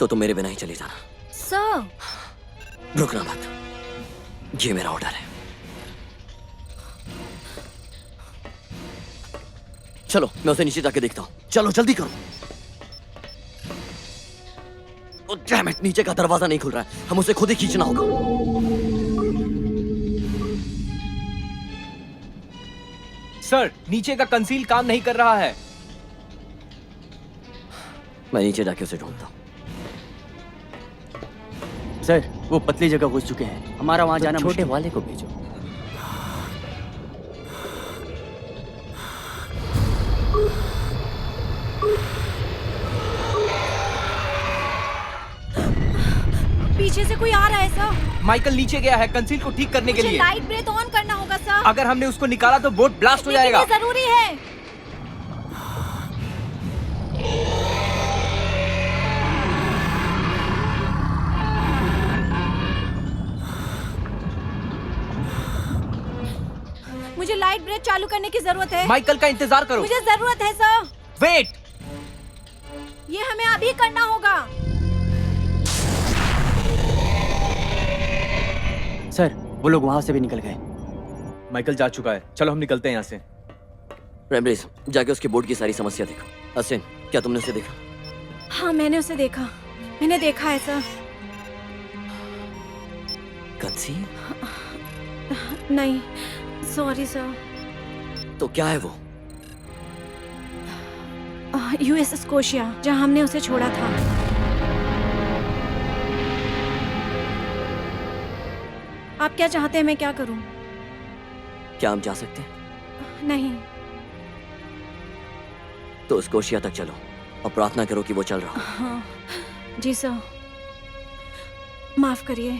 Speaker 5: तो तुम मेरे बिना ही चली जाना।
Speaker 9: सर,
Speaker 5: रुकना मत, ये मेरा ऑर्डर है। चलो, मैं उसे नीचे जाके देखता हूं। चलो जल्दी करो। ओ डैम इट, नीचे का दरवाजा नहीं खुल रहा है। हम उसे खुद ही खींचना होगा।
Speaker 1: सर, नीचे का कंसील काम नहीं कर रहा है।
Speaker 5: मैं नीचे जाके उसे ढूंढता हूं।
Speaker 8: सर वो पतली जगह घुस चुके हैं। हमारा वहां जाना
Speaker 2: छोटे
Speaker 8: मुश्किल।
Speaker 2: वाले को भेजो।
Speaker 9: पीछे से कोई आ रहा है सर।
Speaker 1: माइकल नीचे गया है कंसील को ठीक करने के
Speaker 9: मुझे
Speaker 1: लिए।
Speaker 9: लाइट ब्रेथ ऑन करना होगा सर।
Speaker 1: अगर हमने उसको निकाला तो बोट ब्लास्ट हो
Speaker 9: लेकिन
Speaker 1: जाएगा।
Speaker 9: ये जरूरी है। मुझे लाइट ब्रेथ चालू करने की जरूरत है।
Speaker 1: माइकल का इंतजार करो।
Speaker 9: मुझे जरूरत है सर।
Speaker 1: वेट।
Speaker 9: ये हमें अभी करना होगा।
Speaker 8: सर वो लोग वहां से भी निकल गए।
Speaker 1: माइकल जा चुका है, चलो हम निकलते हैं यहाँ से।
Speaker 5: रैमरेस, जाके उसके बोर्ड की सारी समस्या देखो। असिन, क्या तुमने उसे देखा?
Speaker 9: हाँ, मैंने उसे देखा। मैंने देखा है सर।
Speaker 5: कंसील?
Speaker 9: नहीं, सॉरी सर।
Speaker 5: तो क्या है वो?
Speaker 9: यूएस स्कोशिया, जहाँ हमने उसे छोड़ा था। आप क्या चाहते हैं मैं क्या करूं?
Speaker 5: क्या हम जा सकते हैं?
Speaker 9: नहीं।
Speaker 5: तो स्कोशिया तक चलो और प्रार्थना करो कि वो चल रहा हो।
Speaker 9: हाँ, जी सर। माफ करिए।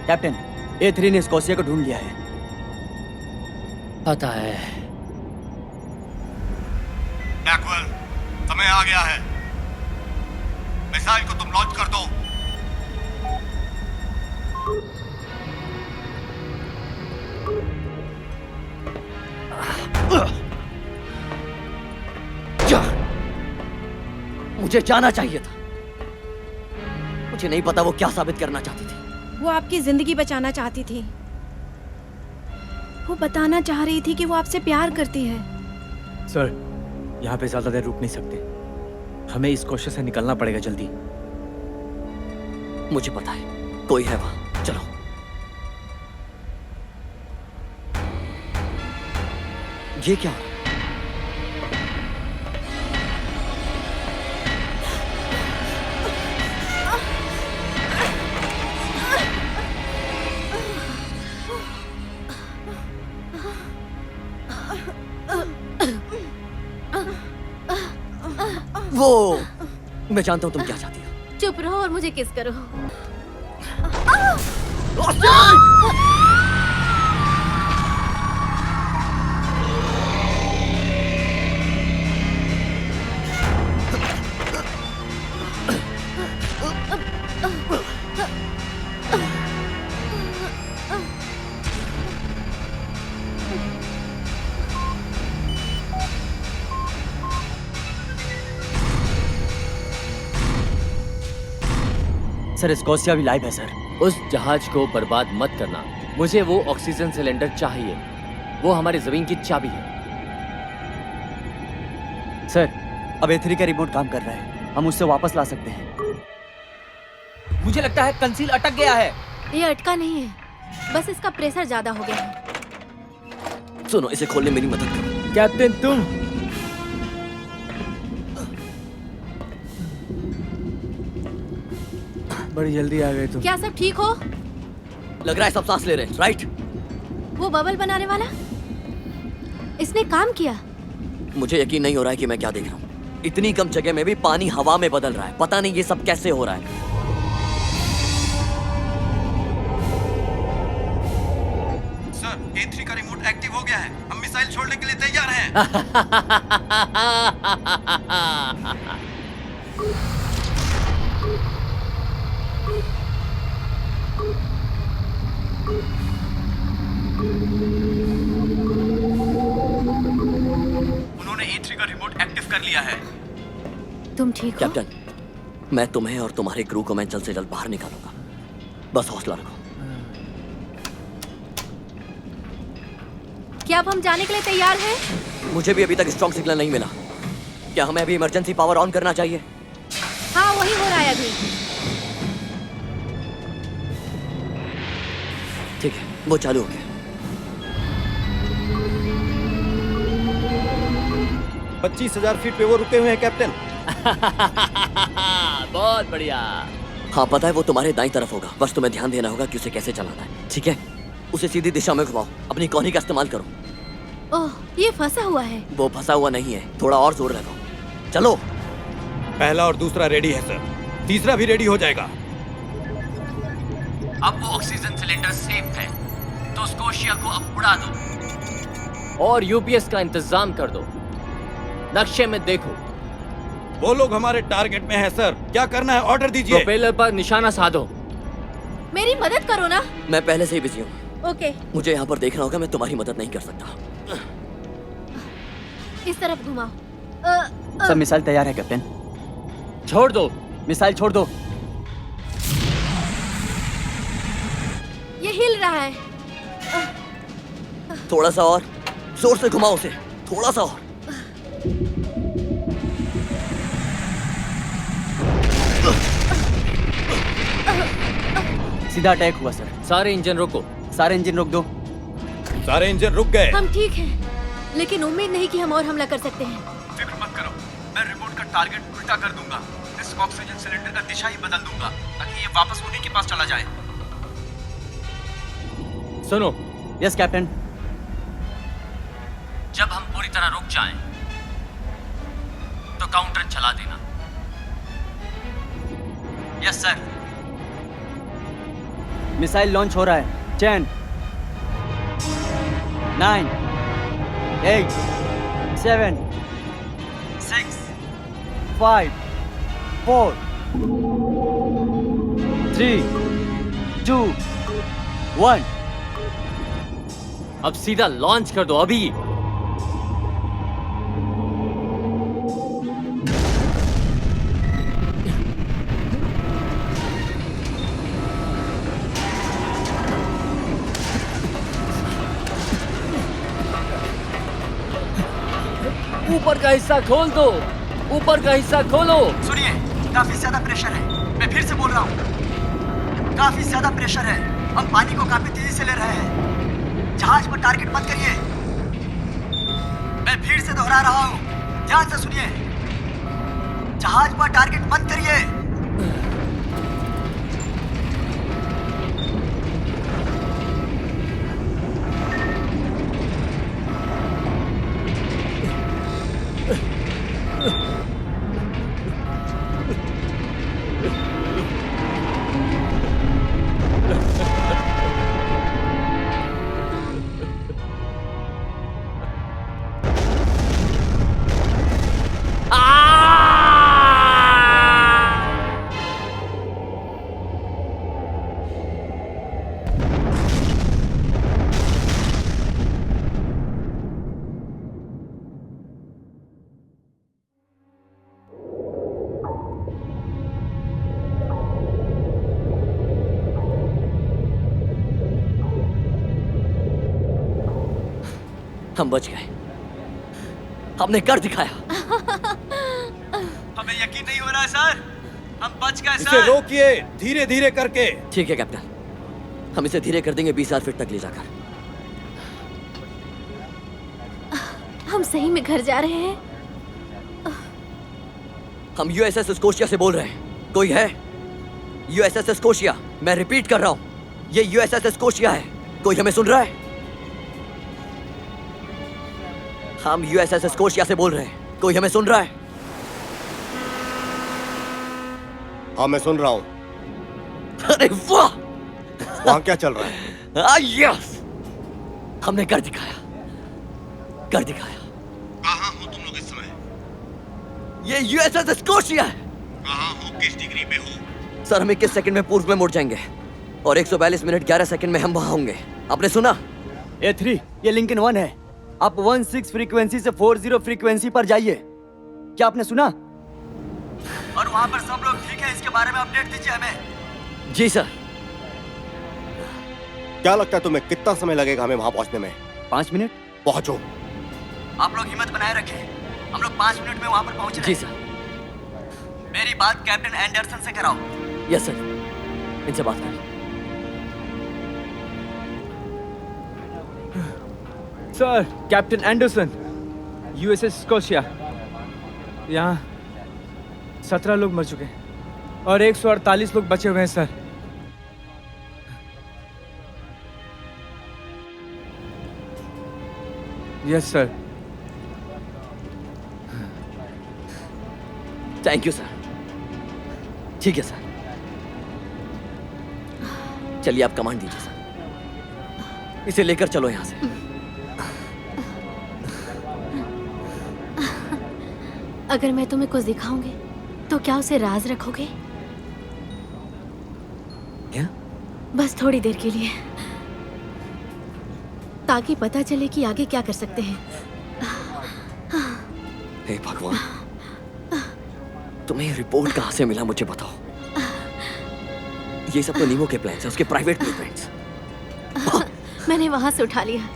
Speaker 8: कैप्टन, A3 ने स्कोशिया को ढूंढ लिया है।
Speaker 2: पता है।
Speaker 3: मैकवेल, समय आ गया है। मिसाइल को तुम लॉन्च कर दो।
Speaker 5: मुझे जाना चाहिए था। मुझे नहीं पता वो क्या साबित करना चाहती थी।
Speaker 9: वो आपकी जिंदगी बचाना चाहती थी। वो बताना चाह रही थी कि वो आपसे प्यार करती है।
Speaker 1: सर, यहाँ पे ज्यादा देर रुक नहीं सकते। हमें इस कोशिश से निकलना पड़ेगा जल्दी।
Speaker 5: मुझे पता है, कोई है वहां। चलो। ये क्या? वो, मैं जानता हूं तुम क्या चाहती हो।
Speaker 4: चुप रहो और मुझे किस करो।
Speaker 8: सर स्कॉसिया भी लाइव है सर।
Speaker 2: उस जहाज को बर्बाद मत करना। मुझे वो ऑक्सीजन सिलेंडर चाहिए। वो हमारी जमीन की चाबी है।
Speaker 8: सर अब A3 का रिमोट काम कर रहा है, हम उससे वापस ला सकते हैं।
Speaker 1: मुझे लगता है कंसील अटक गया है।
Speaker 4: ये अटका नहीं है, बस इसका प्रेशर ज्यादा हो गया है।
Speaker 5: सुनो, इसे खोलने में मेरी मदद करो।
Speaker 1: कैप्टन तुम बड़ी जल्दी आ गए तुम।
Speaker 4: क्या सब ठीक हो?
Speaker 5: लग रहा है सब सांस ले रहे हैं, राइट?
Speaker 4: वो बबल बनाने वाला इसने काम किया।
Speaker 5: मुझे यकीन नहीं हो रहा है कि मैं क्या देख रहा हूँ। इतनी कम जगह में भी पानी हवा में बदल रहा है। पता नहीं ये सब कैसे हो रहा है।
Speaker 6: सर, A3 का रिमोट एक्टिव हो गया है। हम मिसाइल छोड़ने के लिए तैयार हैं। उन्होंने A3 का रिमोट एक्टिव कर लिया है।
Speaker 4: तुम ठीक हो?
Speaker 5: कैप्टन, मैं तुम्हें और तुम्हारे क्रू को मैं जल्द से जल्द बाहर निकालूंगा। बस हौसला रखो।
Speaker 4: क्या अब हम जाने के लिए तैयार हैं?
Speaker 5: मुझे भी अभी तक स्ट्रॉन्ग सिग्नल नहीं मिला। क्या हमें अभी इमरजेंसी पावर ऑन करना चाहिए?
Speaker 4: हाँ वही हो रहा है अभी।
Speaker 5: ठीक है, वो चालू हो गया।
Speaker 6: 25,000 फीट पे वो रुके हुए हैं कैप्टन।
Speaker 2: बहुत बढ़िया।
Speaker 5: हाँ पता है, वो तुम्हारे दाईं तरफ होगा। बस तुम्हें ध्यान देना होगा कि उसे कैसे चलाना है, ठीक है? उसे सीधी दिशा में घुमाओ। अपनी कॉनी का इस्तेमाल करो।
Speaker 4: ओह, ये फंसा हुआ है।
Speaker 5: वो फंसा हुआ नहीं है, थोड़ा और जोर लगाओ। चलो।
Speaker 6: पहला और दूसरा रेडी है सर, तीसरा भी रेडी हो जाएगा।
Speaker 2: अब वो ऑक्सीजन सिलेंडर सेफ है, तो स्कोशिया को अब उड़ा दो और यूपीएस का इंतजाम कर दो। नक्शे में देखो।
Speaker 6: वो लोग हमारे टारगेट में हैं सर। क्या करना है, ऑर्डर दीजिए।
Speaker 2: प्रोपेलर पर निशाना साधो।
Speaker 4: मेरी मदद करो ना।
Speaker 5: मैं पहले से ही बिजी हूँ।
Speaker 4: ओके,
Speaker 5: मुझे यहाँ पर देखना होगा। मैं तुम्हारी मदद नहीं कर सकता।
Speaker 4: इस तरफ घुमाओ।
Speaker 8: सब मिसाइल तैयार है कैप्टन।
Speaker 2: छोड़ दो।
Speaker 8: मिसाइल छोड़ दो।
Speaker 4: ये हिल रहा है।
Speaker 5: थोड़ा सा और जोर से घुमाओ उसे, थोड़ा सा और।
Speaker 8: सीधा अटैक हुआ सर।
Speaker 2: सारे इंजन रोको।
Speaker 8: सारे इंजन रोक दो।
Speaker 6: सारे इंजन रुक गए।
Speaker 4: हम ठीक हैं, लेकिन उम्मीद नहीं कि हम और हमला कर सकते हैं।
Speaker 6: फिक्र मत करो, मैं रिमोट का टारगेट उल्टा कर दूंगा। इस ऑक्सीजन सिलेंडर का दिशा ही बदल दूंगा ताकि ये वापस उन्हीं के पास चला जाए।
Speaker 2: सुनो,
Speaker 8: यस कैप्टन।
Speaker 2: जब हम पूरी तरह रुक जाएं, तो काउंटर चला देना।
Speaker 6: Yes sir.
Speaker 8: मिसाइल लॉन्च हो रहा है। 10 9 8 7
Speaker 6: 6
Speaker 8: 5 4 3 2 1।
Speaker 2: अब सीधा लॉन्च कर दो अभी। ऊपर का हिस्सा खोल दो। ऊपर का हिस्सा खोलो।
Speaker 7: सुनिए, काफी ज्यादा प्रेशर है। मैं फिर से बोल रहा हूँ, काफी ज्यादा प्रेशर है। हम पानी को काफी तेजी से ले रहे हैं। जहाज पर टारगेट मत करिए। मैं फिर से दोहरा रहा हूँ, ध्यान से सुनिए। जहाज पर टारगेट मत करिए।
Speaker 5: हम बच गए। हमने कर दिखाया।
Speaker 1: हमें यकीन नहीं हो रहा है सर, हम बच गए
Speaker 6: इसे
Speaker 1: सर।
Speaker 6: रोकिए, धीरे धीरे करके।
Speaker 5: ठीक है कैप्टन, हम इसे धीरे कर देंगे 20,000 फीट तक ले जाकर।
Speaker 4: हम सही में घर जा रहे हैं?
Speaker 5: हम यूएसएस स्कोशिया से बोल रहे हैं। कोई है? यूएसएस स्कोशिया, मैं रिपीट कर रहा हूं, ये यूएसएस स्कोशिया है। कोई हमें सुन रहा है? हम यूएसएस स्कोशिया से बोल रहे हैं। कोई हमें सुन रहा है?
Speaker 3: हाँ मैं सुन रहा हूँ।
Speaker 5: अरे वाह!
Speaker 3: वहाँ क्या चल रहा है?
Speaker 5: यस! हमने कर दिखाया, कर दिखाया।
Speaker 3: कहाँ हो तुम लोग इस समय?
Speaker 5: ये यूएसएस स्कोशिया है।
Speaker 3: कहाँ हो, किस डिग्री पे हो?
Speaker 5: सर हम 21 सेकंड में पूर्व में मुड़ जाएंगे और 142 मिनट 11 सेकंड में हम वहां होंगे। आपने सुना?
Speaker 8: A3 ये लिंकन 1 है। आप 16 फ्रीक्वेंसी से 40 फ्रीक्वेंसी पर जाइए। क्या आपने सुना?
Speaker 7: और वहाँ पर सब लोग ठीक है, इसके बारे में अपडेट दीजिए हमें।
Speaker 5: जी सर।
Speaker 3: क्या लगता है तुम्हें कितना समय लगेगा हमें वहाँ पहुँचने में?
Speaker 8: 5 मिनट।
Speaker 3: पहुँचो।
Speaker 7: आप लोग हिम्मत बनाए रखें, हम लोग 5 मिनट में वहाँ पर पहुँच रहे
Speaker 5: जी
Speaker 7: हैं।
Speaker 5: सर।
Speaker 7: मेरी बात कैप्टन एंडरसन से कराओ।
Speaker 5: यस सर, इनसे बात करें।
Speaker 1: Sir, captain Anderson, USS Scotia. यहाँ 17 लोग मर चुके हैं और 148 लोग बचे हुए हैं sir. Yes sir.
Speaker 5: Thank you sir. ठीक है सर, चलिए आप कमांड दीजिए सर। इसे लेकर चलो यहां से।
Speaker 4: अगर मैं तुम्हें कुछ दिखाऊंगी तो क्या उसे राज रखोगे?
Speaker 5: क्या?
Speaker 4: बस थोड़ी देर के लिए, ताकि पता चले कि आगे क्या कर सकते हैं।
Speaker 5: हे भगवान, तुम्हें ये रिपोर्ट कहां से मिला मुझे बताओ। ये सब तो नीमो के प्लान्स हैं, उसके प्राइवेट ब्लूप्रिंट्स।
Speaker 4: मैंने वहां से उठा लिया।